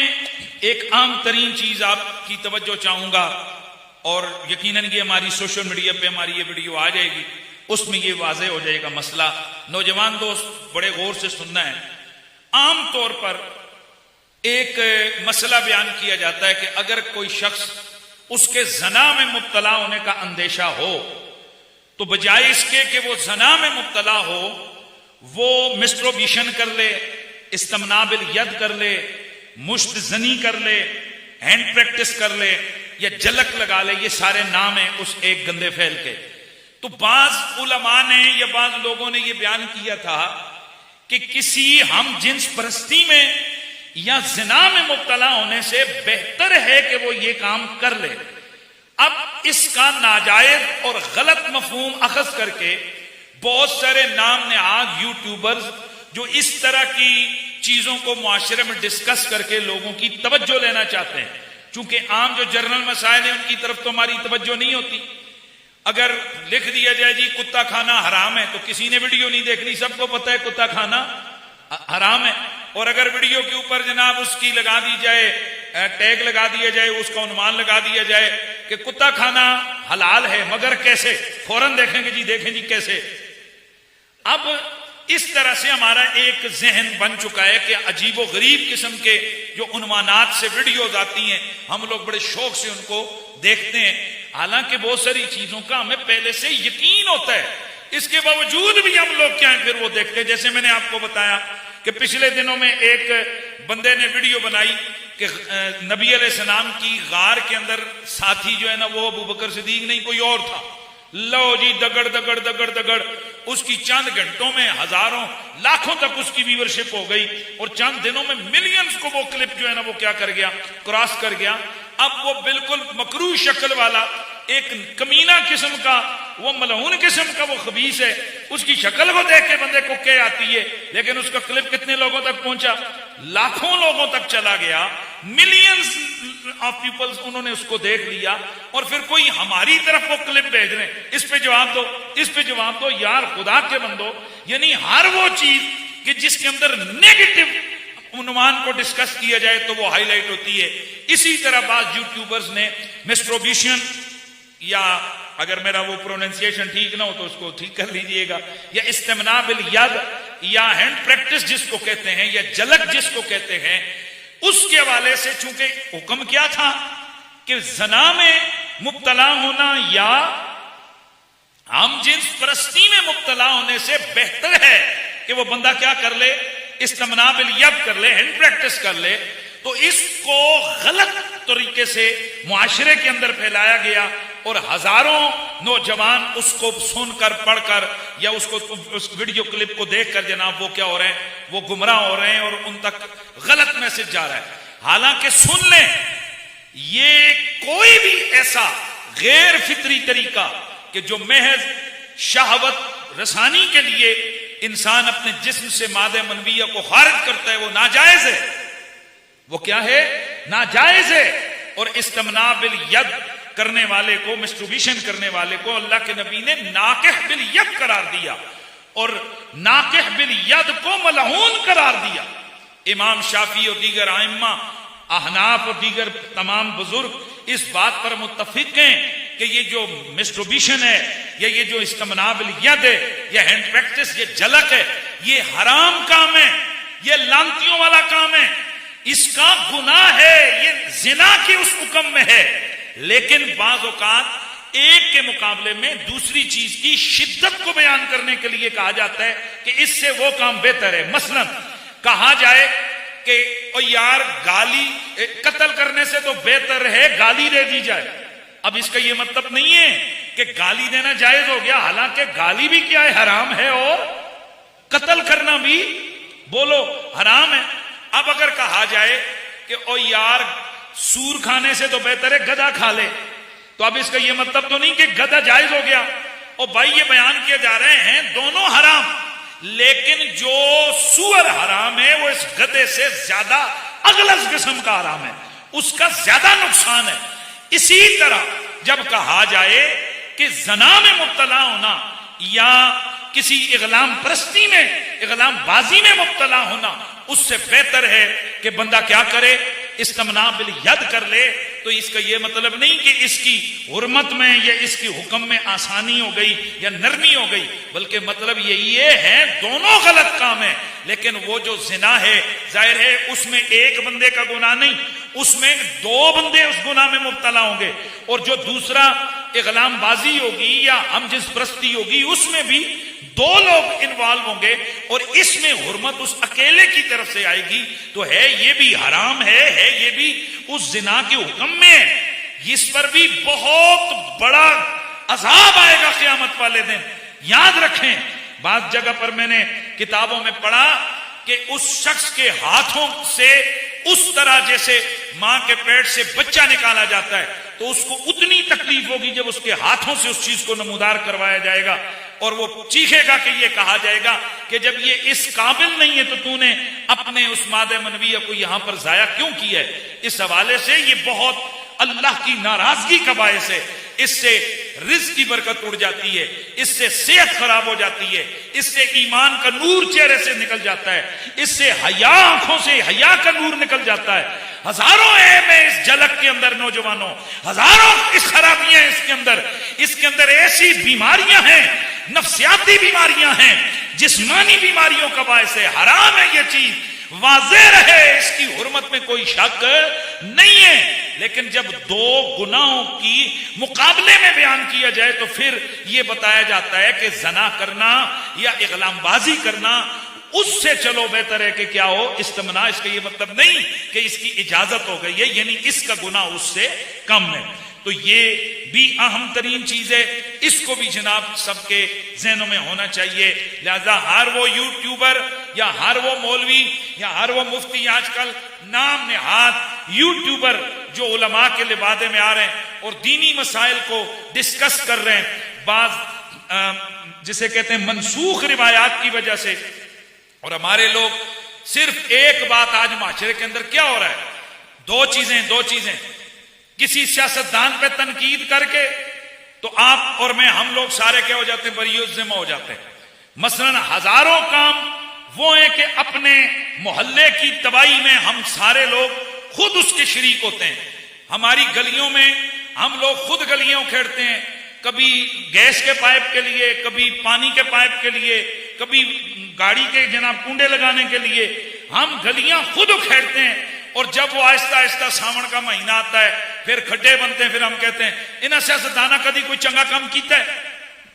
एक आम तरीन चीज आपकी तवज्जो चाहूंगा, और यकीनन ये हमारी सोशल मीडिया पे हमारी ये वीडियो आ जाएगी, उसमें ये वाज़े हो जाएगा मसला। नौजवान दोस्त बड़े गौर से सुनना है। आम तौर पर एक मसला बयान किया जाता है कि अगर कोई शख्स उसके जना में मुब्तला होने का अंदेशा हो, तो बजाय इसके कि वो जना में मुब्तला हो, वो मिस्ट्रोबिशन कर ले, इस्तमना बिल यद कर ले, मुश्त जनी कर ले, हैंड प्रैक्टिस कर ले, या जलक लगा ले, ये सारे नाम हैं उस एक गंदे फैल के। तो बाज उलमा ने या बाज लोगों ने ये बयान किया था कि किसी हम जिन्स परस्ती में या जिना में मुब्तला होने से बेहतर है कि वो ये काम कर ले। अब इसका नाजायज और गलत मफहूम अखज करके बहुत सारे नाम नेहाद यूट्यूबर्स जो इस तरह की चीजों को मुआशरे में डिस्कस करके लोगों की तवज्जो लेना चाहते हैं, चूंकि आम जो जनरल मसाइल है उनकी तरफ तो हमारी तवज्जो नहीं होती। अगर लिख दिया जाए जी कुत्ता खाना हराम है, तो किसी ने वीडियो नहीं देखनी, सबको पता है कुत्ता खाना हराम है। और अगर वीडियो के ऊपर जनाब उसकी लगा दी जाए, टैग लगा दिया जाए, उसका अनुमान लगा दिया जाए कि कुत्ता खाना हलाल है, मगर कैसे, फौरन देखेंगे जी, देखें जी कैसे। अब इस तरह से हमारा एक जहन बन चुका है कि अजीबो गरीब किस्म के जो उन्मानात से वीडियोज आती हैं, हम लोग बड़े शौक से उनको देखते हैं, हालांकि बहुत सारी चीजों का हमें पहले से यकीन होता है, इसके बावजूद भी हम लोग क्या है फिर वो देखते हैं। जैसे मैंने आपको बताया कि पिछले दिनों में एक बंदे ने वीडियो बनाई कि नबी अलैहिस्सलाम की गार के अंदर साथी जो है ना वो अबू बकर सिद्दीक नहीं कोई और था। लो जी दगड़ दगड़ दगड़ दगड़, उसकी चंद घंटों में हजारों लाखों तक उसकी व्यूअरशिप हो गई, और चंद दिनों में मिलियंस को वो क्लिप जो है ना वो क्या कर गया, क्रॉस कर गया। अब वो बिल्कुल मकरूह शक्ल वाला एक कमीना किस्म का, वो मलऊन किस्म का वो खबीस है, उसकी शक्ल को देख के बंदे को क्या आती है, लेकिन उसका क्लिप कितने लोगों तक पहुंचा? लाखों लोगों तक चला गया, मिलियंस ऑफ पीपल्स उन्होंने उसको देख लिया, और फिर कोई हमारी तरफ वो क्लिप भेज रहे हैं, इस पे जवाब दो, इस पे जवाब दो। यार खुदा के बंदो, यानी हर वो चीज कि जिसके अंदर नेगेटिव उन्वान को डिस्कस किया जाए तो वो हाईलाइट होती है। इसी तरह बाद यूट्यूबर्स ने मेस्ट्रोबिशन, या अगर मेरा वो प्रोनाउंसिएशन ठीक ना हो तो उसको ठीक कर लीजिएगा, या इस्तेमना बिल यद, या हैंड प्रैक्टिस जिसको कहते हैं, या जलक जिसको कहते हैं, उसके हवाले से चूंकि हुक्म क्या था कि जना में मुब्तला होना या हम जिन्स परस्ती में मुब्तला होने से बेहतर है कि वो बंदा क्या कर ले, इस्तेमना बिल यद कर ले, हैंड प्रैक्टिस कर ले। तो इसको गलत तरीके से मुआशरे के अंदर फैलाया गया, और हजारों नौजवान उसको सुनकर पढ़कर या उसको उस वीडियो क्लिप को देखकर जनाब वो क्या हो रहे हैं, वो गुमराह हो रहे हैं और उन तक गलत मैसेज जा रहा है। हालांकि सुन लें, ये कोई भी ऐसा गैर फितरी तरीका कि जो महज शहवत रसानी के लिए इंसान अपने जिस्म से मादे मनविया को खारिज करता है, वो नाजायज है। वो क्या है? नाजायज है। और इस्तेमना बिल यद करने वाले को, मिस्ट्रूबिशन करने वाले को अल्लाह के नबी ने नाकिह बिल यद करार दिया, और नाकिह बिल यद को मलऊन करार दिया। इमाम शाफी और दीगर आइम्मा, अहनाफ और दीगर तमाम बुजुर्ग इस बात पर मुत्तफिक हैं कि ये जो मिस्ट्रूबिशन है, या ये जो इस्तेमना बिल यद है, या हैंड प्रैक्टिस, ये झलक है, ये हराम काम है, ये लानतियों वाला काम है, इसका गुनाह है, ये जिना के उस हुक्म में है। लेकिन बाज़ औक़ात एक के मुकाबले में दूसरी चीज की शिद्दत को बयान करने के लिए कहा जाता है कि इससे वो काम बेहतर है। मसलन कहा जाए कि ओ यार गाली, कत्ल करने से तो बेहतर है गाली दे दी जाए। अब इसका ये मतलब नहीं है कि गाली देना जायज हो गया, हालांकि गाली भी क्या है, हराम है, और कत्ल करना भी बोलो हराम है। अब अगर कहा जाए कि ओ यार सूर खाने से तो बेहतर है गधा खा ले, तो अब इसका यह मतलब तो नहीं कि गधा जायज हो गया। और भाई ये बयान किए जा रहे हैं दोनों हराम, लेकिन जो सूअर हराम है वो इस गधे से ज्यादा अगलज किस्म का हराम है, उसका ज्यादा नुकसान है। इसी तरह जब कहा जाए कि जना में मुब्तला होना या किसी इगलाम परस्ती में, इगलाम बाजी में मुब्तला होना, उससे बेहतर है कि बंदा क्या करे, इस्तेमना बिल यद कर ले। तो इसका यह मतलब नहीं कि इसकी हुर्मत में या इसकी हुक्म में आसानी हो गई या नरमी हो गई, बल्कि मतलब ये है दोनों गलत काम है। लेकिन वो जो जिना है, जाहिर है उसमें एक बंदे का गुनाह नहीं, उसमें दो बंदे उस गुनाह में मुब्तला होंगे, और जो दूसरा इगलाम बाजी होगी या हम जिस प्रस्ती होगी उसमें भी दो लोग इन्वॉल्व होंगे, और इसमें हुर्मत उस अकेले की तरफ से आएगी। तो है ये भी हराम है ये भी उस जिना के हुक्म में। इस पर भी बहुत बड़ा अजाब आएगा क़यामत वाले दिन, याद रखें। बात जगह पर मैंने किताबों में पढ़ा कि उस शख्स के हाथों से उस तरह जैसे मां के पेट से बच्चा निकाला जाता है, तो उसको उतनी तकलीफ होगी जब उसके हाथों से उस चीज को नमूदार करवाया जाएगा, और वो चीखेगा कि ये कहा जाएगा कि जब ये इस काबिल नहीं है तो तूने अपने उस मादे मनविया को यहां पर जाया क्यों किया है। इस हवाले से ये बहुत अल्लाह की नाराजगी का बायस है। इससे रिज़्क़ की बरकत उड़ जाती है, इससे सेहत खराब हो जाती है, इससे ईमान का नूर चेहरे से निकल जाता है, इससे हया आंखों से हया का नूर निकल जाता है। हजारों ऐब है इस झलक के अंदर नौजवानों, हजारों इस खराबियां इसके अंदर ऐसी बीमारियां हैं, नफ्सियाती बीमारियां हैं, जिस्मानी बीमारियों का बायस है। हराम है ये चीज, वाज़ेह रहे, इसकी हुर्मत में कोई शक नहीं है। लेकिन जब दो गुनाहों की मुकाबले में बयान किया जाए तो फिर यह बताया जाता है कि जना करना या इगलामबाजी करना उससे चलो बेहतर है कि क्या हो, इस्तेमना। इसका यह मतलब नहीं कि इसकी इजाजत हो गई है, यानी इसका गुनाह उससे कम है। तो ये भी अहम तरीन चीज है, इसको भी जनाब सबके जहनों में होना चाहिए। लिहाजा हर वो यूट्यूबर या हर वो मौलवी या हर वो मुफ्ती आजकल नाम नेहाद यूट्यूबर जो उलमा के लिबादे में आ रहे हैं, और दीनी मसाइल को डिस्कस कर रहे हैं बाज जिसे कहते हैं मनसूख रिवायात की वजह से। और हमारे लोग सिर्फ एक बात, आज माशरे के अंदर क्या हो रहा है, दो चीजें, किसी सियासतदान पे तनकीद करके तो आप और मैं, हम लोग सारे क्या हो जाते हैं, बरियुज़्ज़िम्मा हो जाते हैं। मसलन हजारों काम वो है कि अपने मोहल्ले की तबाही में हम सारे लोग खुद उसके शरीक होते हैं। हमारी गलियों में हम लोग खुद गलियां उखेड़ते हैं, कभी गैस के पाइप के लिए, कभी पानी के पाइप के लिए, कभी गाड़ी के जनाब कुंडे लगाने के लिए हम गलियां खुद उखेड़ते हैं। और जब वो आहिस्ता आहिस्ता सावन का महीना आता है, फिर खड्डे बनते हैं, फिर हम कहते हैं इन्हें सियासतदाना कभी कोई चंगा काम किया है?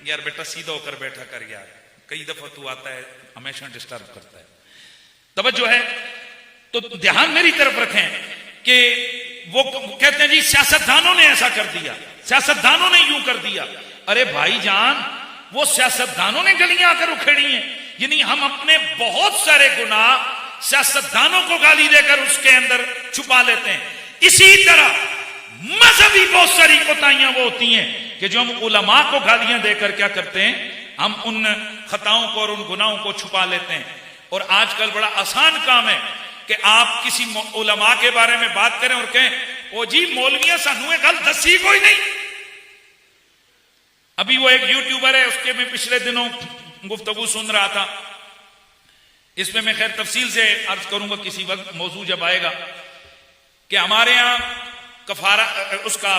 यार बेटा सीधा होकर बैठा कर यार, कई दफा तू आता है हमेशा डिस्टर्ब करता है। तवज्जो है तो ध्यान मेरी तरफ रखें कि वो कहते हैं जी सियासतदानों ने ऐसा कर दिया, सियासतदानों ने यूं कर दिया। अरे भाईजान, वो सियासतदानों ने गलियां आकर उखेड़ी हैं, यानी हम अपने बहुत सारे गुनाह सियासतदानों को गाली देकर उसके अंदर छुपा लेते हैं। इसी तरह मजहबी बहुत सारी कोताहियां वो होती हैं कि जो हम उलमा को गालियां देकर क्या करते हैं, हम उन खताओं को और उन गुनाहों को छुपा लेते हैं। और आजकल बड़ा आसान काम है कि आप किसी उलमा के बारे में बात करें और कहें ओ जी मौलवियां सानू ये गल दसी कोई नहीं। अभी वो एक यूट्यूबर है, उसके मैं पिछले दिनों गुफ्तगू सुन रहा था, इसमें मैं खैर तफसील से अर्ज करूंगा किसी वक्त मौजू जब आएगा, कि हमारे यहां कफारा उसका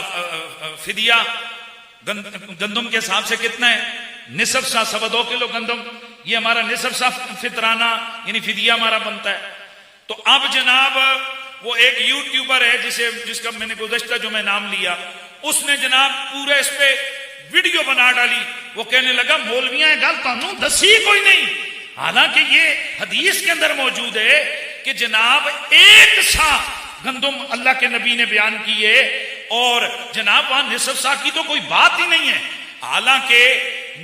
फिदिया गंदम के हिसाब से कितना है, निसफ सा 2.25 किलो गंदम, ये हमारा निसफ सा फितराना यानी फिदिया हमारा बनता है। तो अब जनाब वो एक यूट्यूबर है जिसका मैंने गुज़श्ता जो मैं नाम लिया, उसने जनाब पूरे इस पे वीडियो बना डाली। वो कहने लगा मौलवियां गल तानू दसी कोई नहीं, हालांकि ये हदीस के अंदर मौजूद है कि जनाब एक सा गंदम अल्लाह के नबी ने बयान की है, और जनाब वहां निसफ सा की तो कोई बात ही नहीं है। हालांकि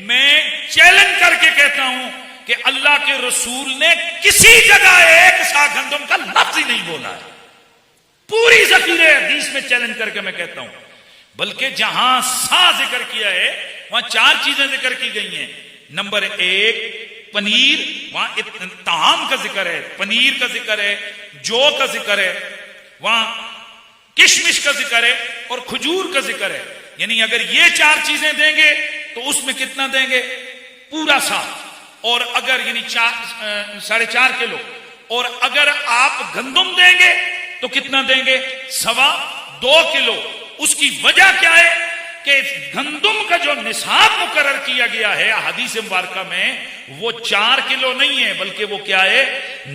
मैं चैलेंज करके कहता हूं कि अल्लाह के रसूल ने किसी जगह एक सा गंदम का लफ्ज ही नहीं बोला है, पूरी ज़ख़ीरे हदीस में चैलेंज करके मैं कहता हूं। बल्कि जहां सा जिक्र किया है वहां 4 चीजें जिक्र की गई हैं। नंबर 1 पनीर, वहां ताम का जिक्र है, पनीर का जिक्र है, जौ का जिक्र है, वहां किशमिश का जिक्र है और खजूर का जिक्र है। यानी अगर ये 4 चीजें देंगे तो उसमें कितना देंगे, पूरा सा। और अगर यानी 4.5 किलो, और अगर आप गंदम देंगे तो कितना देंगे, 2.25 किलो। उसकी वजह क्या है कि गंदम का जो निसाब मुकर्रर किया गया है हदीस मुबारका में, वो 4 किलो नहीं है, बल्कि वो क्या है,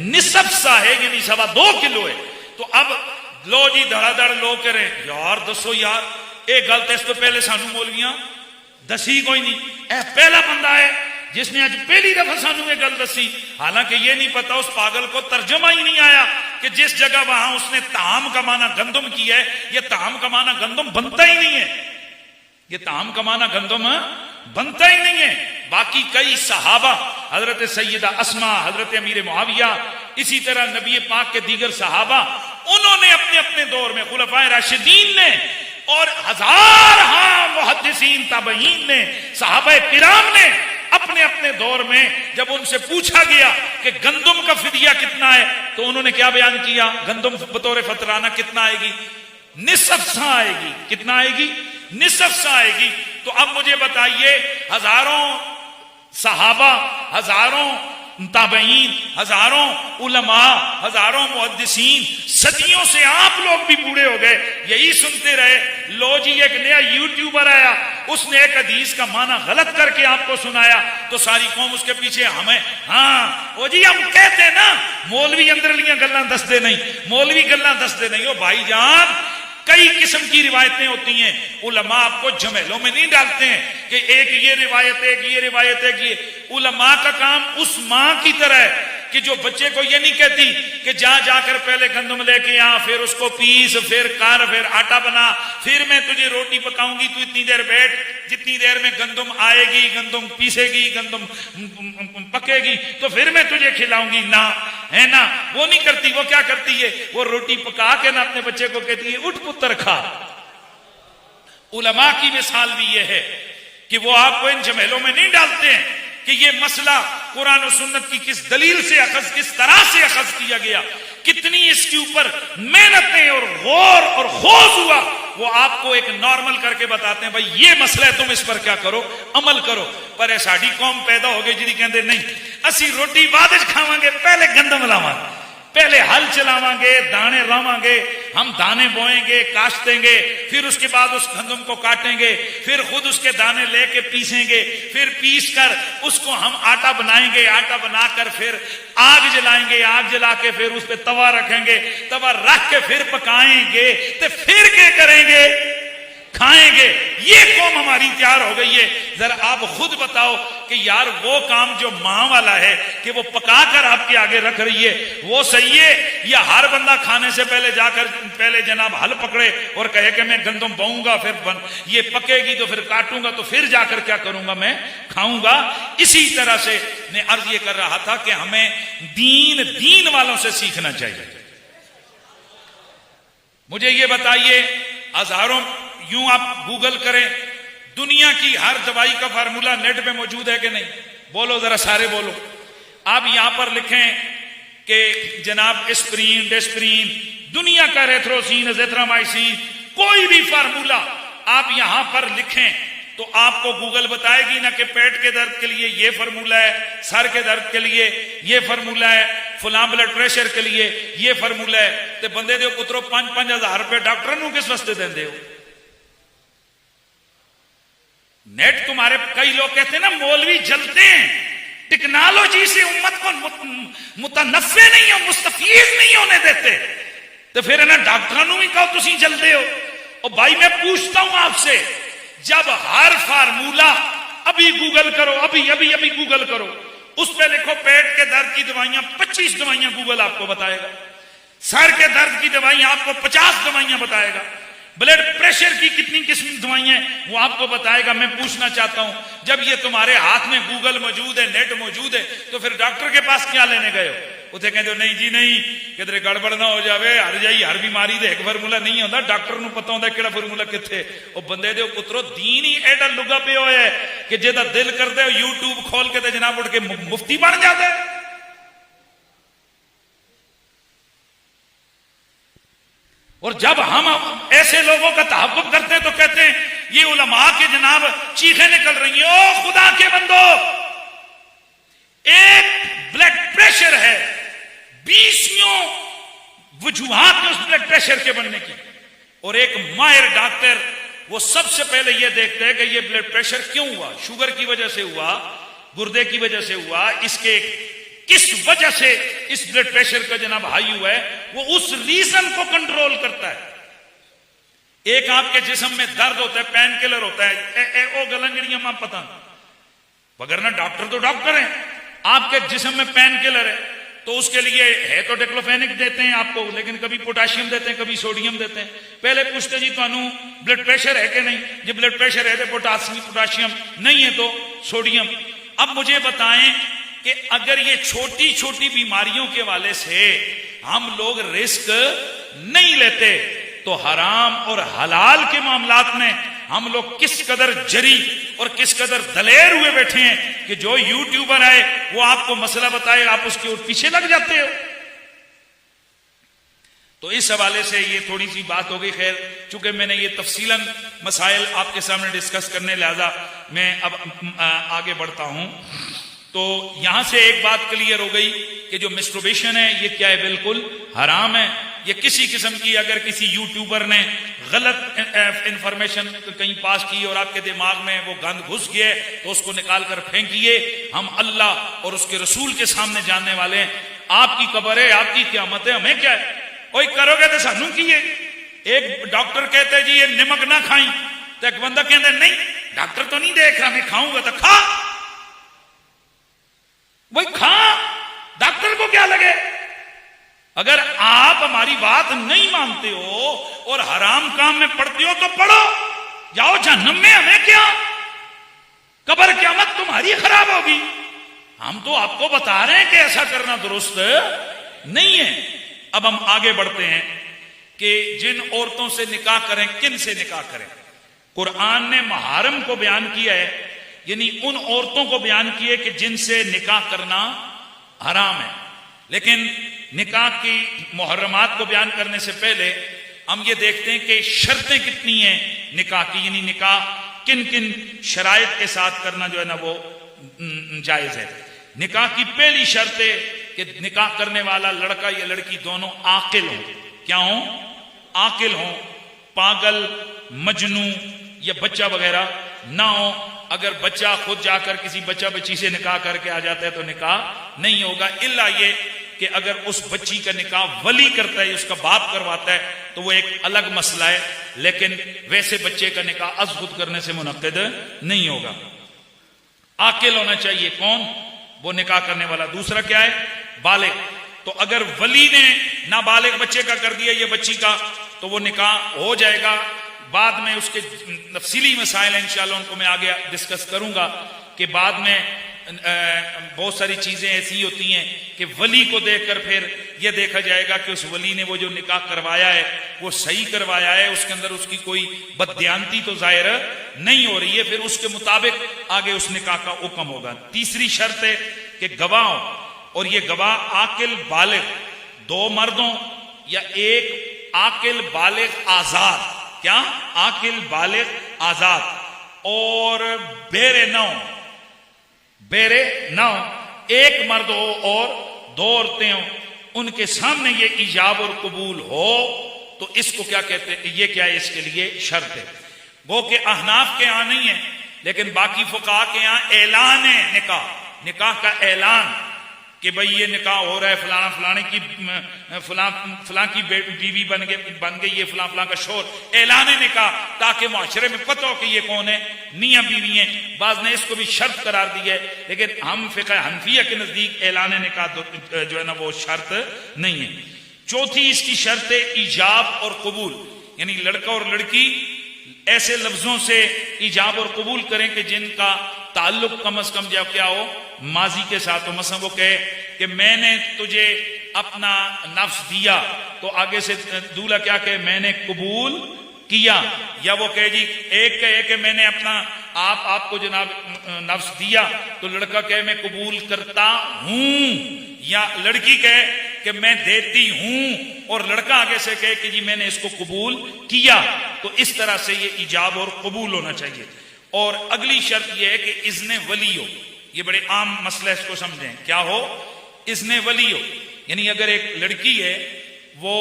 निसब सा है, यानी 2.25 किलो है। तो अब लो जी धड़ाधड़ लोग कह रहे हैं यार दसो यार एक गल तो इस तो पहले सानू मौलवियां दसी कोई नहीं, पहला बंदा है जिसने आज पहली दफा सानू ये गल दसी। हालांकि ये नहीं पता उस पागल को तर्जमा ही नहीं आया कि जिस जगह वहां उसने ताम का माना गंदम किया है, ये ताम का माना गंदम बनता ही नहीं है, ये ताम का माना गंदम बनता ही नहीं है। बाकी कई सहाबा, हजरत सैयदा अस्मा, हजरत अमीर मुआविया, इसी तरह नबी पाक के दीगर सहाबा, उन्होंने अपने अपने दौर में, खुलफाए राशिदीन ने और हजार मुहद्दिसीन ताबईन ने, सहाबा किराम ने अपने अपने दौर में जब उनसे पूछा गया कि गंदम का फिदिया कितना है, तो उन्होंने क्या बयान किया, गंदम बतौर फतराना कितना आएगी, निसफ सा आएगी। कितना आएगी, निसफ सा आएगी। तो अब मुझे बताइए, हजारों सहाबा, हजारों ताबईन, हजारों उलमा, हजारों मुहद्दिसीन, सदियों से आप लोग भी बूढ़े हो गए, यही सुनते रहे। लो जी एक नया यूट्यूबर आया, उसने एक हदीस का माना गलत करके आपको सुनाया, तो सारी कौम उसके पीछे हमें, हाँ ओ जी हम कहते हैं ना मौलवी अंदरलियां गल्लां दसदे नहीं, मौलवी गल्लां दसदे नहीं। ओ भाईजान कई किस्म की रिवायतें होती हैं, उलमा आपको झमेलों में नहीं डालते हैं कि एक ये रिवायत है, ये रिवायत है। कि उलमा का काम उस माँ की तरह है कि जो बच्चे को ये नहीं कहती कि जा जाकर पहले गंदम लेके आ, फिर उसको पीस, फिर कर, फिर आटा बना, फिर मैं तुझे रोटी पकाऊंगी, तू इतनी देर बैठ, जितनी देर में गंदम आएगी, गंदम पीसेगी, गंदम पकेगी, तो फिर मैं तुझे खिलाऊंगी। ना, है ना, वो नहीं करती। वो क्या करती है, वो रोटी पका के ना अपने बच्चे को कहती है उठ पुत्र खा, उलमा की मिसाल भी यह है कि वो आपको इन झमेलों में नहीं डालते हैं कि ये मसला कुरान और सुन्नत की किस दलील से अखज, किस तरह से अखज किया गया, कितनी इसके ऊपर मेहनतें और गौर और खोज हुआ, वो आपको एक नॉर्मल करके बताते हैं, भाई ये मसला है, तुम इस पर क्या करो, अमल करो। पर साड़ी कौम पैदा हो गई जी कहते नहीं असी रोटी बाद खावांगे, पहले गंदम लावांगे, पहले हल चलावांगे, दाने लावांगे, हम दाने बोएंगे, काश्तेंगे, फिर उसके बाद उस गंदम को काटेंगे, फिर खुद उसके दाने लेके पीसेंगे, फिर पीस कर उसको हम आटा बनाएंगे, आटा बनाकर फिर आग जलाएंगे, आग जला के फिर उस पर तवा रखेंगे, तवा रख के फिर पकाएंगे, तो फिर क्या करेंगे, खाएंगे। ये कौम हमारी तैयार हो गई है। जरा आप खुद बताओ कि यार वो काम जो मां वाला है कि वो पकाकर आपके आगे रख रही है, वो सही है, या हर बंदा खाने से पहले जाकर पहले जनाब हल पकड़े और कहे कि मैं गंदम बोऊंगा, फिर ये पकेगी तो फिर काटूंगा, तो फिर जाकर क्या करूंगा, मैं खाऊंगा। इसी तरह से मैं अर्ज ये कर रहा था कि हमें दीन वालों से सीखना चाहिए। मुझे ये बताइए, हजारों यूं आप गूगल करें, दुनिया की हर दवाई का फार्मूला नेट पे मौजूद है कि नहीं? बोलो जरा, सारे बोलो। आप यहां पर लिखें कि जनाब एस्प्रीन, डेस्प्रीन, दुनिया का रेथ्रोसिन, एज़िथ्रोमाइसिन, कोई भी फार्मूला आप यहां पर लिखें तो आपको गूगल बताएगी ना कि पेट के दर्द के लिए ये फार्मूला है, सर के दर्द के लिए ये फार्मूला है, फुला ब्लड प्रेशर के लिए ये फार्मूला है। तो बंदे दे पुत्रो 5-5 हजार रुपए डॉक्टर नू किस वास्ते देंदे हो? नेट तुम्हारे, कई लोग कहते हैं ना मौलवी जलते हैं, टेक्नोलॉजी से उम्मत को मुतनफ़े नहीं हो, मुस्तफीज नहीं होने देते, तो फिर ना डॉक्टरों भी कहो तुम जलते हो। और भाई मैं पूछता हूं आपसे, जब हर फार्मूला अभी गूगल करो, अभी गूगल करो, उस पे लिखो पेट के दर्द की दवाइयां, 25 दवाइयां गूगल आपको बताएगा, सर के दर्द की दवाइयां आपको 50 दवाइयां बताएगा, ब्लड प्रेशर की कितनी किस्म की दवाइयां वो आपको बताएगा। मैं पूछना चाहता हूं, जब ये तुम्हारे हाथ में गूगल मौजूद है, नेट मौजूद है, तो फिर डॉक्टर के पास क्या लेने गए हो? उसे कहते हो नहीं जी नहीं, किधरे गड़बड़ ना हो जावे, हर जाई हर बीमारी दे एक फार्मूला नहीं होता, डॉक्टर नू पता होता केड़ा फार्मूला किथे। और बंदे दे पुत्रो दीन ही एडा लुगा पे होया है कि जेदा दिल करदे हो यूट्यूब खोल के ते जनाब उठ के मुफ्ती बन जाता है। और जब हम ऐसे लोगों का तहफ़्फ़ुज़ करते हैं तो कहते हैं ये उलमा के जनाब चीखें निकल रही हैं, ओ खुदा के बंदो, एक ब्लड प्रेशर है, 20 वजूहात उस ब्लड प्रेशर के बनने की, और एक माहिर डॉक्टर वो सबसे पहले ये देखते हैं कि ये ब्लड प्रेशर क्यों हुआ, शुगर की वजह से हुआ, गुर्दे की वजह से हुआ, इसके किस वजह से इस ब्लड प्रेशर का जनाब हाई हुआ है, वो उस रीजन को कंट्रोल करता है। एक आपके जिस्म में दर्द होता है, पेन किलर होता है, ओ गलंजड़ियां मां पता, मगर ना डॉक्टर तो डॉक्टर है, आपके जिस्म में पेन किलर है तो उसके लिए है तो डिक्लोफेनिक देते हैं आपको, लेकिन कभी पोटाशियम देते हैं, कभी सोडियम देते हैं। पहले पूछते जी तुहानू ब्लड प्रेशर है कि नहीं, जो ब्लड प्रेशर है तो पोटाशियम, नहीं है तो सोडियम। अब मुझे बताएं कि अगर ये छोटी छोटी बीमारियों के वाले से हम लोग रिस्क नहीं लेते तो हराम और हलाल के मामलात में हम लोग किस कदर जरी और किस कदर दलेर हुए बैठे हैं कि जो यूट्यूबर है वो आपको मसला बताए, आप उसके पीछे लग जाते हो। तो इस हवाले से ये थोड़ी सी बात हो गई। खैर, चूंकि मैंने ये तफसीलन मसाइल आपके सामने डिस्कस करने, लिहाजा मैं अब आगे बढ़ता हूं। तो यहां से एक बात क्लियर हो गई कि जो मिस्टरबेशन है ये क्या है, बिल्कुल हराम है। ये किसी किस्म की अगर किसी यूट्यूबर ने गलत इंफॉर्मेशन कहीं पास की और आपके दिमाग में वो गंद घुस गया तो उसको निकाल कर फेंकिए। हम अल्लाह और उसके रसूल के सामने जानने वाले हैं। आपकी कब्र है, आपकी क़यामत है, हमें क्या है, कोई करोगे तो सानू की है। एक डॉक्टर कहते जी ये नमक ना खाई, तो एक बंदा कहते नहीं डॉक्टर तो नहीं देख रहा, मैं खाऊंगा, तो खा भाई, खा, डॉक्टर को क्या लगे। अगर आप हमारी बात नहीं मानते हो और हराम काम में पड़ते हो तो पढ़ो, जाओ जहन्नम में, हमें क्या, कब्र क़यामत तुम्हारी खराब होगी। हम तो आपको बता रहे हैं कि ऐसा करना दुरुस्त नहीं है। अब हम आगे बढ़ते हैं कि जिन औरतों से निकाह करें, किन से निकाह करें। कुरान ने मुहर्रम को बयान किया है, यानी उन औरतों को बयान किया है कि जिनसे निकाह करना हराम है। लेकिन निकाह की मुहर्रमात को बयान करने से पहले हम ये देखते हैं कि शर्तें कितनी हैं निकाह की, यानी निकाह किन किन शराइत के साथ करना जो है ना वो जायज है। निकाह की पहली शर्त है कि निकाह करने वाला लड़का या लड़की दोनों आकिल हो। क्या हो? आकिल हो, पागल, मजनू या बच्चा वगैरह ना हो। अगर बच्चा खुद जाकर किसी बच्चा बच्ची से निकाह करके आ जाता है तो निकाह नहीं होगा, इल्ला ये कि अगर उस बच्ची का निकाह वली करता है, उसका बाप करवाता है, तो वो एक अलग मसला है। लेकिन वैसे बच्चे का निकाह अज खुद करने से मुनक्किद नहीं होगा। आकिल होना चाहिए। कौन? वो निकाह करने वाला। दूसरा क्या है? बालिग। तो अगर वली ने नाबालिग बच्चे का कर दिया ये बच्ची का, तो वो निकाह हो जाएगा। बाद में उसके तफसीली मसाइल हैं, इंशाअल्लाह उनको मैं आगे डिस्कस करूंगा कि बाद में बहुत सारी चीजें ऐसी होती हैं कि वली को देखकर फिर यह देखा जाएगा कि उस वली ने वो जो निकाह करवाया है वो सही करवाया है, उसके अंदर उसकी कोई बददियानती तो जाहिर नहीं हो रही है, फिर उसके मुताबिक आगे उस निकाह का हुक्म होगा। तीसरी शर्त है कि गवाह, और ये गवाह आकिल बालिग, दो मर्दों या एक आकिल बालिग आजाद। क्या? आकिल बालिग आजाद और बेरे नौ, बेरे नौ, एक मर्द हो और दो औरतें हो, उनके सामने ये इजाब और कबूल हो, तो इसको क्या कहते हैं? ये क्या है? इसके लिए शर्त है। वो के अहनाफ के यहां नहीं है, लेकिन बाकी फुकाहा के यहां ऐलान है निकाह, निकाह का ऐलान कि भाई ये निकाह हो रहा है, फलाना फलाने की फलां की बीवी बन गई, ये फलां फलां का शोर, ऐलान निकाह, ताकि मुआशरे में पता हो कि ये कौन है, मियां बीवी हैं। बाज ने इसको भी शर्त करार दी है, लेकिन हम फिक़ह हनफिया के नजदीक ऐलान निकाह जो है ना वो शर्त नहीं है। चौथी इसकी शर्त है इजाब और कबूल, यानी लड़का और लड़की ऐसे लफ्जों से इजाब और कबूल करें कि जिनका ताल्लुक कम अज कम क्या हो, माजी के साथ हो। मसलन वो कहे कि मैंने तुझे अपना नफ्स दिया, तो आगे से दूल्हा क्या कहे? मैंने कबूल किया। या वो कहे जी एक कहे कि मैंने अपना आपको जनाब नफ्स दिया, तो लड़का कहे मैं कबूल करता हूं, या लड़की कहे कि मैं देती हूं और लड़का आगे से कहे कि जी मैंने इसको कबूल किया। तो इस तरह से ये इजाब और कबूल होना चाहिए। और अगली शर्त यह है कि इज़्ने वली हो। ये बड़े आम मसला, इसको समझें। क्या हो? इज़्ने वली हो, यानी अगर एक लड़की है वो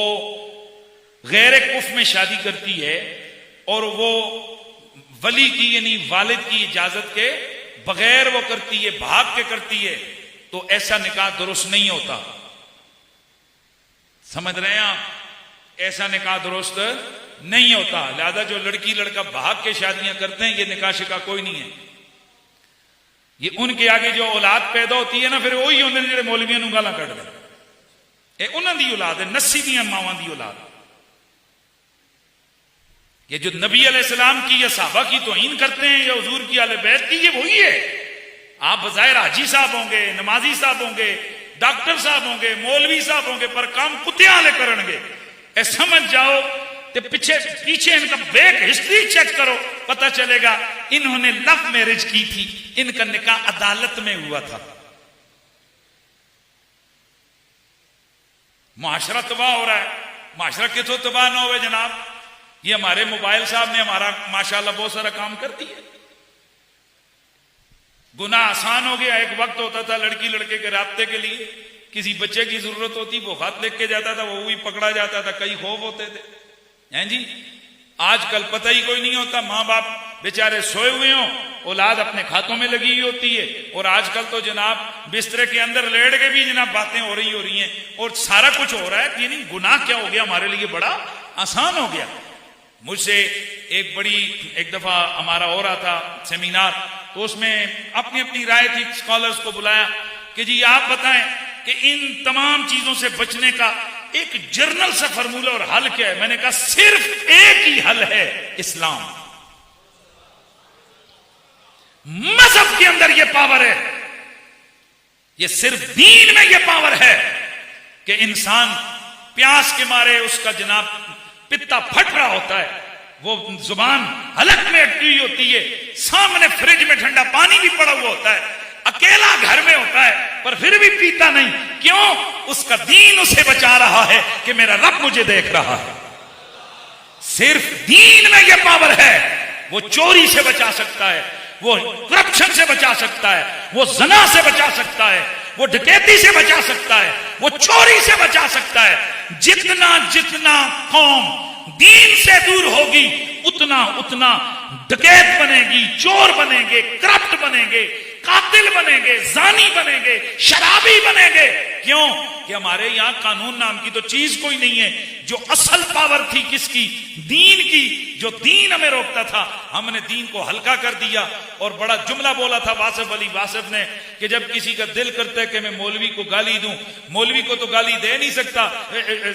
गैर कुफ में शादी करती है और वो वली की यानी वालिद की इजाजत के बगैर वो करती है, भाग के करती है, तो ऐसा निकाह दुरुस्त नहीं होता। समझ रहे हैं आप? ऐसा निकाह दुरुस्त नहीं होता। लिहाजा जो लड़की लड़का भाग के शादियां करते हैं, ये निकाह शिका कोई नहीं है। ये उनके आगे जो औलाद पैदा होती है ना, फिर वही होंगे जो मौलवियों नूं गालां कढदे, ये उन्हां दी औलाद है, नस्सी दियां मावां दी औलाद। ये जो नबी अलैहिस्सलाम की या सहाबा की तौहीन करते हैं या हुजूर की आले बैत की, ये वही है। आप बज़ाहिर हाजी साहब होंगे, नमाजी साहब होंगे, डॉक्टर साहब होंगे, मौलवी साहब होंगे, पर काम कुत्ते वाले करनगे। ए समझ जाओ, ते पीछे इनका बैक हिस्ट्री चेक करो, पता चलेगा इन्होंने लव मैरिज की थी, इनका निकाह अदालत में हुआ था। मुआशरा तबाह हो रहा है। मुआशरा कितों तबाह ना हो जनाब? ये हमारे मोबाइल साहब ने हमारा माशाल्लाह बहुत सारा काम कर दिया। गुनाह आसान हो गया। एक वक्त होता था लड़की लड़के के राब्ते के लिए किसी बच्चे की जरूरत होती, वो खत लिख के जाता था, वो भी पकड़ा जाता था, कई खौफ होते थे, हैं जी। आजकल पता ही कोई नहीं होता, माँ बाप बेचारे सोए हुए हों, औलाद अपने खातों में लगी हुई होती है, और आजकल तो जनाब बिस्तरे के अंदर लेट के भी जनाब बातें हो रही हैं, और सारा कुछ हो रहा है। यानी गुनाह क्या हो गया हमारे लिए? बड़ा आसान हो गया। मुझसे एक दफा हमारा हो रहा था सेमिनार, तो उसमें अपनी अपनी राय थी, स्कॉलर्स को बुलाया कि जी आप बताएं कि इन तमाम चीजों से बचने का एक जर्नल सा फॉर्मूला और हल क्या है? मैंने कहा सिर्फ एक ही हल है, इस्लाम। मजहब के अंदर यह पावर है, यह सिर्फ दीन में यह पावर है कि इंसान प्यास के मारे उसका जनाब पित्ता फट रहा होता है, वो जुबान हलक में अटकी हुई होती है, सामने फ्रिज में ठंडा पानी भी पड़ा हुआ होता है, अकेला घर में होता है, पर फिर भी पीता नहीं। क्यों? उसका दीन उसे बचा रहा है कि मेरा रब मुझे देख रहा है। सिर्फ दीन में यह पावर है, वो चोरी से बचा सकता है, वो करप्शन से बचा सकता है, वो जना से बचा सकता है, वो डकैती से बचा सकता है, वो चोरी से बचा सकता है। जितना जितना कौम दीन से दूर होगी, उतना उतना डकैत बनेगी, चोर बनेंगे, करप्ट बनेंगे, कातिल बनेंगे, जानी बनेंगे, शराबी बनेंगे। क्यों? कि हमारे यहां कानून नाम की तो चीज कोई नहीं है। जो असल पावर थी किसकी? दीन की। जो दीन हमें रोकता था, हमने दीन को हल्का कर दिया। और बड़ा जुमला बोला था वासिफ अली वासिफ ने कि जब किसी का दिल करता है कि मैं मौलवी को गाली दूं, मौलवी को तो गाली दे नहीं सकता।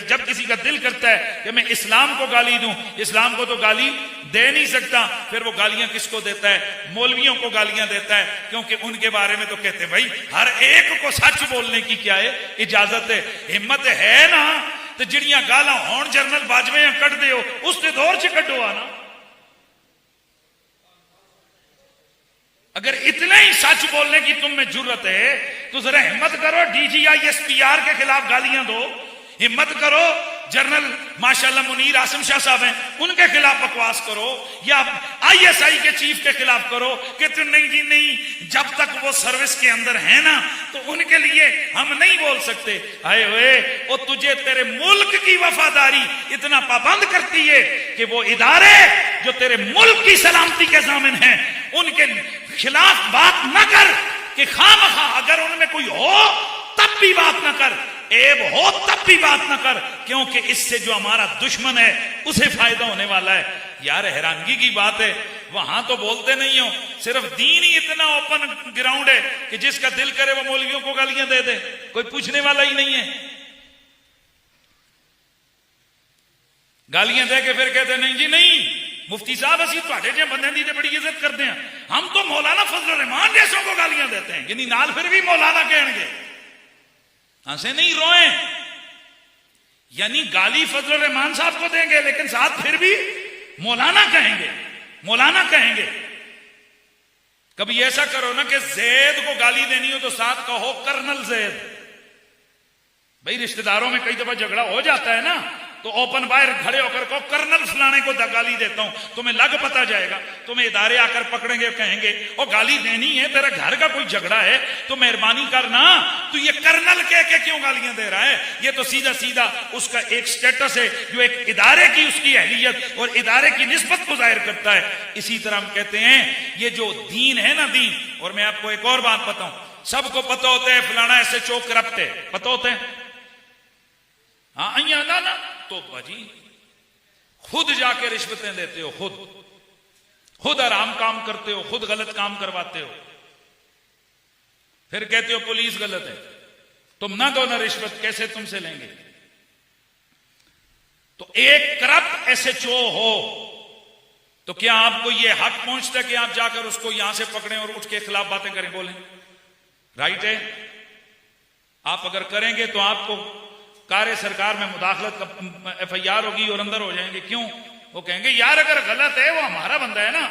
जब किसी का दिल करता है कि मैं इस्लाम को गाली दूं, इस्लाम को तो गाली दे नहीं सकता। फिर वो गालियां किसको देता है? मौलवियों को गालियां देता है, क्योंकि उनके बारे में तो कहते हैं भाई हर एक को सच बोलने की क्या है इजाजत है, हिम्मत है ना। तो जिड़ियां गालां होण जनरल बाजवे कट दे उसके दौर च कटो आना। अगर इतना ही सच बोलने की तुम में जरूरत है तो जरा हिम्मत करो DGI-SPR के खिलाफ गालियां दो। हिम्मत करो जनरल माशाल्लाह मुनीर आसिम शाह साहब हैं, उनके खिलाफ बकवास करो, या ISI के चीफ के खिलाफ करो कि तुम नहीं जी नहीं, जब तक वो सर्विस के अंदर है ना तो उनके लिए हम नहीं बोल सकते। आए हुए वो तुझे तेरे मुल्क की वफादारी इतना पाबंद करती है कि वो इदारे जो तेरे मुल्क की सलामती के जामिन हैं उनके खिलाफ बात न कर कि खामखा अगर उनमें कोई हो तब भी बात न कर, ऐब हो तब भी बात न कर, क्योंकि इससे जो हमारा दुश्मन है उसे फायदा होने वाला है। यार हैरानगी की बात है, वहां तो बोलते नहीं हो, सिर्फ दीन ही इतना ओपन ग्राउंड है कि जिसका दिल करे वो मौलवियों को गालियां दे दे, कोई पूछने वाला ही नहीं है। गालियां दे के फिर कहते नहीं जी नहीं मुफ्ती साहब असि तुहाडे जे बंदे दी ते बड़ी इज्जत करते हैं, हम तो मौलाना फजल रहमान जैसों को गालियां देते हैं, यानी नाल फिर भी मौलाना कहेंगे, हंसे नहीं रोए। यानी गाली फजल रहमान साहब को देंगे लेकिन साथ फिर भी मौलाना कहेंगे, मौलाना कहेंगे। कभी ऐसा करो ना कि जैद को गाली देनी हो तो साथ कहो कर्नल जैद। भाई रिश्तेदारों में कई दफा झगड़ा हो जाता है ना, तो ओपन बाहर खड़े होकर को कर्नल फलाने को गाली देता हूं, तुम्हें लग पता जाएगा, तुम्हें इदारे आकर पकड़ेंगे, कहेंगे और गाली देनी है, तेरा घर का कोई झगड़ा है तो मेहरबानी करना, तू ये कर्नल कह के क्यों गालियां दे रहा है? ये तो सीधा सीधा उसका एक स्टेटस है जो एक इदारे की उसकी अहलियत और इदारे की निस्बत को जाहिर करता है। इसी तरह हम कहते हैं ये जो दीन है ना दीन, और मैं आपको एक और बात बताऊं, सबको पता होता है फलाना ऐसे चौक करप्ट है, पता होता है, हाँ ना तो भाजी खुद जाके रिश्वतें देते हो, खुद आराम काम करते हो, खुद गलत काम करवाते हो, फिर कहते हो पुलिस गलत है, तुम ना दो ना रिश्वत, कैसे तुमसे लेंगे? तो एक करप्ट SHO हो तो क्या आपको यह हक पहुंचता है कि आप जाकर उसको यहां से पकड़ें और उसके खिलाफ बातें करें, बोलें? राइट है? आप अगर करेंगे तो आपको कार्य सरकार में मुदाखलत का FIR होगी और अंदर हो जाएंगे। क्यों? वो कहेंगे यार अगर गलत है वो हमारा बंदा है ना,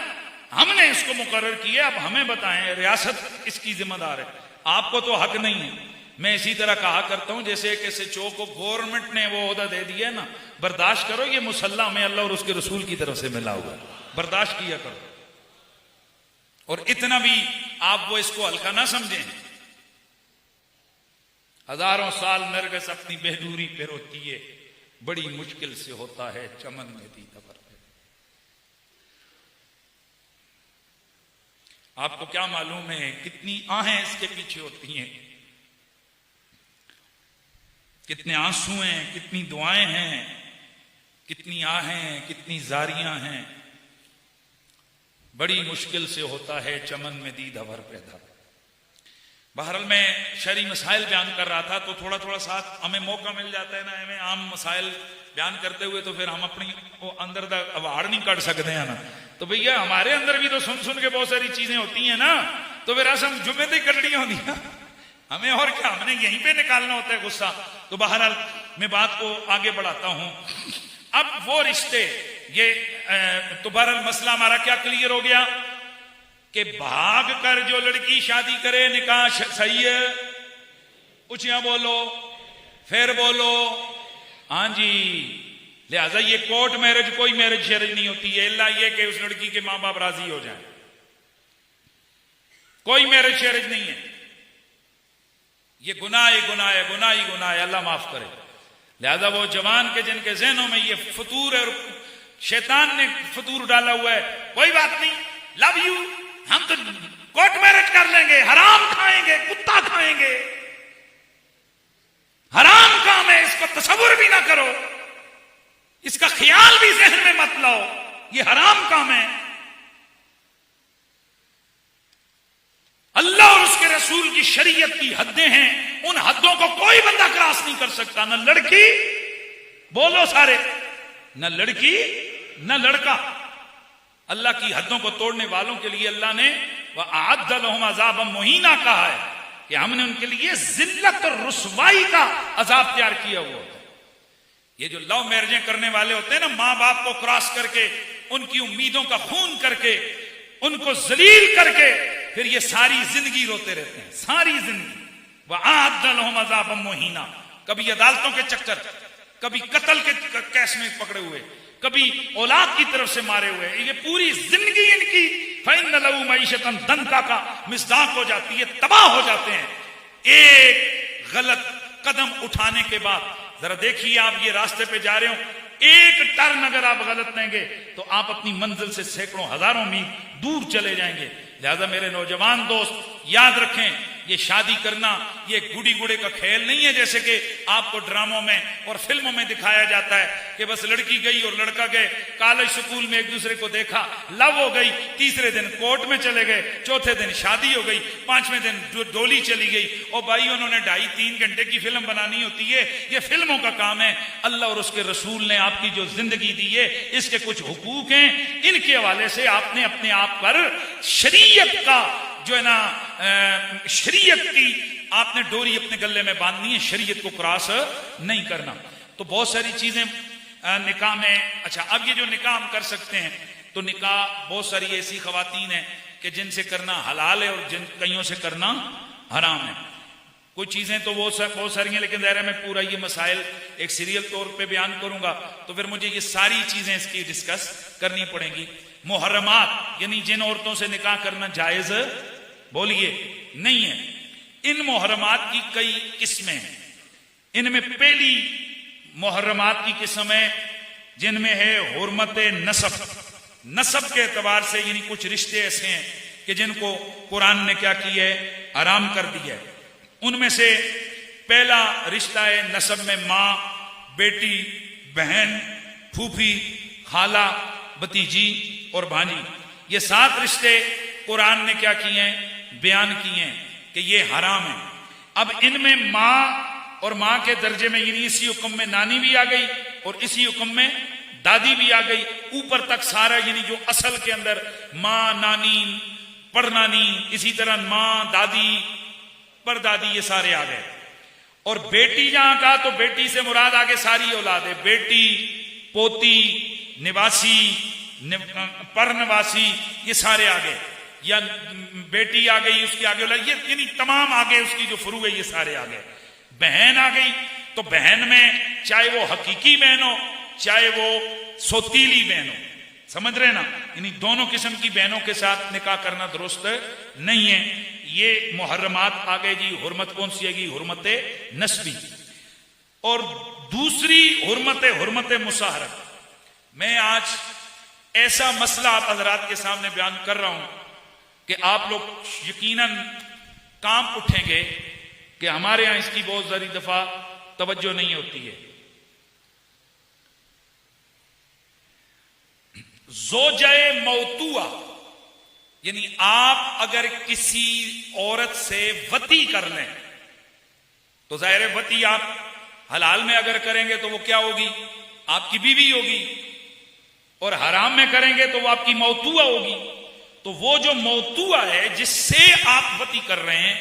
हमने इसको मुकर्रर किया, अब हमें बताएं, रियासत इसकी जिम्मेदार है, आपको तो हक नहीं है। मैं इसी तरह कहा करता हूं जैसे एक SHO को गवर्नमेंट ने वो ओहदा दे दिया ना, बर्दाश्त करो, ये मुसल्ला में अल्लाह और उसके रसूल की तरफ से मिला हुआ, बर्दाश्त किया करो। और इतना भी आप वो इसको हल्का ना समझें। हजारों साल नरगिस अपनी बेहदूरी पे रोती है, बड़ी मुश्किल से होता है चमन में दीदा पर। आपको क्या मालूम है कितनी आहें इसके पीछे होती हैं, कितने आंसू हैं, कितनी दुआएं हैं, कितनी आहें, कितनी जारियां हैं। बड़ी मुश्किल से होता है चमन में दीदा भर पैदा। बहरहाल मैं शरई मसाइल बयान कर रहा था तो थोड़ा थोड़ा साथ हमें मौका मिल जाता है ना, हमें आम मसाइल बयान करते हुए तो फिर हम अपनी वो अंदर दा अवार्ड नहीं कर सकते हैं ना, तो भैया हमारे अंदर भी तो सुन सुन के बहुत सारी चीजें होती हैं ना, तो फिर ऐसा जुम्मे तो कटनी होती है हमें, और क्या, हमने यहीं पे निकालना होता है गुस्सा। तो बहरहाल मैं बात को आगे बढ़ाता हूं। अब वो रिश्ते ये तो बहरहाल मसला हमारा क्या क्लियर हो गया कि भाग कर जो लड़की शादी करे निकाह सही है? ऊंचिया बोलो, फिर बोलो। हाँ जी, लिहाजा ये कोर्ट मैरिज कोई मैरिज शैरिज नहीं होती है, इल्ला ये कि उस लड़की के मां बाप राजी हो जाए। कोई मैरिज शैरिज नहीं है, ये गुनाह ही गुनाह है, गुनाह ही गुनाह है, अल्लाह माफ करे। लिहाजा वो जवान के जिनके जहनों में ये फतूर है और शैतान ने फतूर डाला हुआ है, कोई बात नहीं, लव यू, हम तो कोर्ट मैरिज कर लेंगे, हराम खाएंगे, कुत्ता खाएंगे, हराम काम है, इसको तसव्वुर भी ना करो, इसका ख्याल भी जहन में मत लाओ, ये हराम काम है। अल्लाह और उसके रसूल की शरीयत की हदें हैं, उन हदों को कोई बंदा क्रॉस नहीं कर सकता, न लड़की, बोलो सारे, न लड़की न लड़का। अल्लाह की हदों को तोड़ने वालों के लिए अल्लाह ने वअअद्द लहुम अज़ाबन मुहीना कहा है कि हमने उनके लिए जिल्लत और रुसवाई का अजाब तैयार किया हुआ। ये जो लव मैरिजें करने वाले होते हैं ना, मां बाप को क्रॉस करके, उनकी उम्मीदों का खून करके, उनको जलील करके, फिर ये सारी जिंदगी रोते रहते हैं, सारी जिंदगी। वअअद्द लहुम अज़ाबन मुहीना, कभी अदालतों के चक्कर, कभी कत्ल के केस में पकड़े हुए, कभी औलाद की तरफ से मारे हुए, ये पूरी जिंदगी इनकी फ़इन्न लहू मईशतन दंका का मिज़दाक हो जाती है, तबाह हो जाते हैं। एक गलत कदम उठाने के बाद, जरा देखिए आप ये रास्ते पे जा रहे हो, एक टर्न अगर आप गलत लेंगे तो आप अपनी मंजिल से सैकड़ों हजारों मील दूर चले जाएंगे। लिहाजा मेरे नौजवान दोस्त याद रखें, ये शादी करना ये गुड़ी गुड़े का खेल नहीं है, जैसे कि आपको ड्रामों में और फिल्मों में दिखाया जाता है कि बस लड़की गई और लड़का गए, कॉलेज स्कूल में एक दूसरे को देखा, लव हो गई, तीसरे दिन कोर्ट में चले गए, चौथे दिन शादी हो गई, पांचवें दिन डोली चली गई। और भाई उन्होंने 2.5-3 घंटे की फिल्म बनानी होती है, ये फिल्मों का काम है। अल्लाह और उसके रसूल ने आपकी जो जिंदगी दी है, इसके कुछ हुकूक हैं, इनके हवाले से आपने अपने आप पर शरीयत का जो है ना, शरीयत की आपने डोरी अपने गले में बांधनी है, शरीयत को क्रॉस नहीं करना। तो बहुत सारी चीजें निकाह में। अच्छा, अब ये जो निकाह हम कर सकते हैं, तो निकाह बहुत सारी ऐसी खवातीन हैं कि जिनसे करना हलाल है और जिन कईयों से करना हराम है। कुछ चीजें तो वो बहुत सारी हैं, लेकिन ज़ाहिर है मैं पूरा ये मसाइल एक सीरियल तौर पे बयान करूंगा, तो फिर मुझे ये सारी चीजें इसकी डिस्कस करनी पड़ेंगी। मुहर्रमात यानी जिन औरतों से निकाह करना जायज बोलिए नहीं है, इन मुहर्रमात की कई किस्में हैं। इनमें पहली मुहर्रमात की किस्म है जिनमें है हुर्मत नसब। नसब के एतबार से यानी कुछ रिश्ते ऐसे हैं कि जिनको कुरान ने क्या किया है, हराम कर दिया है। उनमें से पहला रिश्ता है नसब में मां, बेटी, बहन, फूफी, खाला, भतीजी और भांजी। ये 7 रिश्ते कुरान ने क्या किए हैं, बयान किए हैं कि ये हराम है। अब इनमें मां और मां के दर्जे में यानी इसी हुक्म में नानी भी आ गई और इसी हुक्म में दादी भी आ गई, ऊपर तक सारा यानी जो असल के अंदर मां, नानी, परनानी, इसी तरह मां, दादी, परदादी, ये सारे आ गए। और बेटी जहां का, तो बेटी से मुराद आगे सारी औलाद है, बेटी, पोती, निवासी, परनवासी, ये सारे आ गए। या बेटी आ गई, उसकी आगे औलाद, ये यानी तमाम आगे उसकी जो फुरू है ये सारे आ गए। बहन आ गई, तो बहन में चाहे वो हकीकी बहन हो चाहे वो सोतीली बहन हो, समझ रहे ना, यानी दोनों किस्म की बहनों के साथ निकाह करना दुरुस्त नहीं है। ये मुहर्रमात आ गए जी। हुर्मत कौन सी है? हुर्मत नस्बी। और दूसरी हुर्मत मुसाहरत। मैं आज ऐसा मसला आप हजरात के सामने बयान कर रहा हूं कि आप लोग यकीनन काम उठेंगे कि हमारे यहां इसकी बहुत सारी दफा तवज्जो नहीं होती है। ज़ौजाए मौतूआ यानी आप अगर किसी औरत से वती कर लें तो जाहिर है वती आप हलाल में अगर करेंगे तो वो क्या होगी, आपकी बीवी होगी, और हराम में करेंगे तो वो आपकी मौतूआ होगी। तो वो जो मौतूआ है जिससे आप वती कर रहे हैं,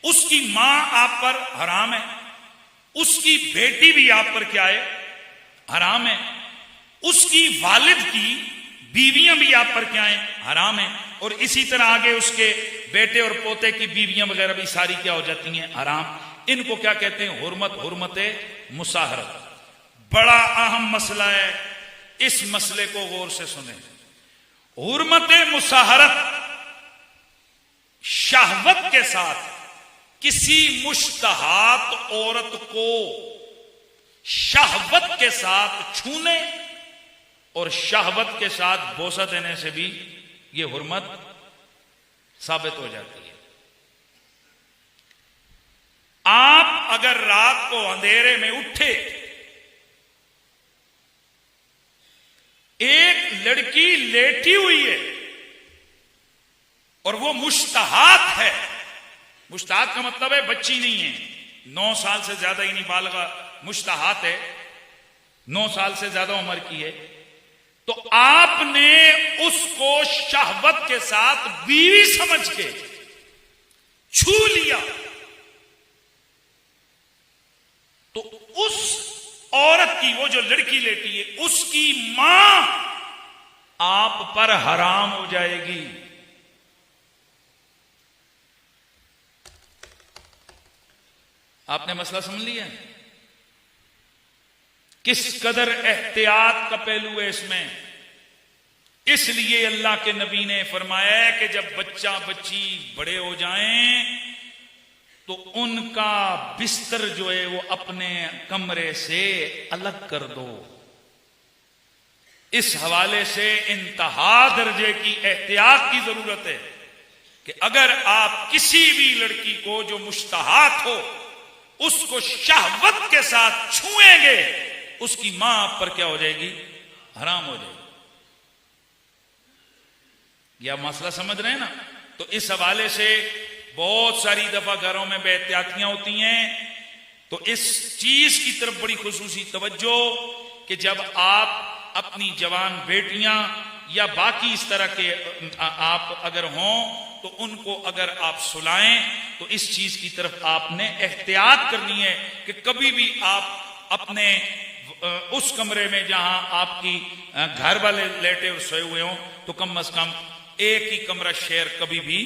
उसकी मां आप पर हराम है, उसकी बेटी भी आप पर क्या है, हराम है। उसकी वालिद की बीवियां भी आप पर क्या है, हराम है। और इसी तरह आगे उसके बेटे और पोते की बीवियां वगैरह भी सारी क्या हो जाती हैं, हराम। इनको क्या कहते हैं, हुर्मत, हुर्मत मुसाहरत। बड़ा अहम मसला है, इस मसले को गौर से सुने। हुर्मत मुसाहरत शहवत के साथ किसी मुश्तहात औरत को शहवत के साथ छूने और शहवत के साथ बोसा देने से भी यह हुर्मत साबित हो जाती है। आप अगर रात को अंधेरे में उठे, एक लड़की लेटी हुई है और वो मुश्तहात है, मुश्तहात का मतलब है बच्ची नहीं है, 9 साल से ज्यादा ही नहीं, बालगा मुश्तहात है, 9 साल से ज्यादा उम्र की है, तो आपने उसको शहवत के साथ बीवी समझ के छू लिया, तो उस औरत की, वो जो लड़की लेटी है, उसकी मां आप पर हराम हो जाएगी। आपने मसला समझ लिया? किस कदर एहतियात का पहलू है इसमें। इसलिए अल्लाह के नबी ने फरमाया है कि जब बच्चा बच्ची बड़े हो जाएं तो उनका बिस्तर जो है वो अपने कमरे से अलग कर दो। इस हवाले से इंतहा दर्जे की एहतियात की जरूरत है कि अगर आप किसी भी लड़की को जो मुश्तहात हो उसको शहवत के साथ छुएंगे, उसकी मां आप पर क्या हो जाएगी, हराम हो जाएगी। यह मसला समझ रहे हैं ना? तो इस हवाले से बहुत सारी दफा घरों में बेहतियातियां होती हैं, तो इस चीज की तरफ बड़ी खुसूसी तवज्जो कि जब आप अपनी जवान बेटियां या बाकी इस तरह के आप अगर हों तो उनको अगर आप सुलाएं तो इस चीज की तरफ आपने एहतियात करनी है कि कभी भी आप अपने उस कमरे में जहां आपकी घर वाले लेटे और सोए हुए हों तो कम अज कम एक ही कमरा शेयर कभी भी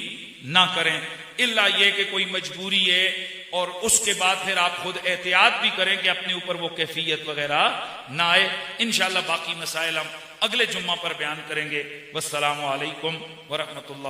ना करें, इल्ला ये कि कोई मजबूरी है, और उसके बाद फिर आप खुद एहतियात भी करें कि अपने ऊपर वो कैफियत वगैरह ना आए। इंशाअल्लाह बाकी मसाइल हम अगले जुम्मा पर बयान करेंगे। वस्सलामु अलैकुम वरहमतुल्लाह।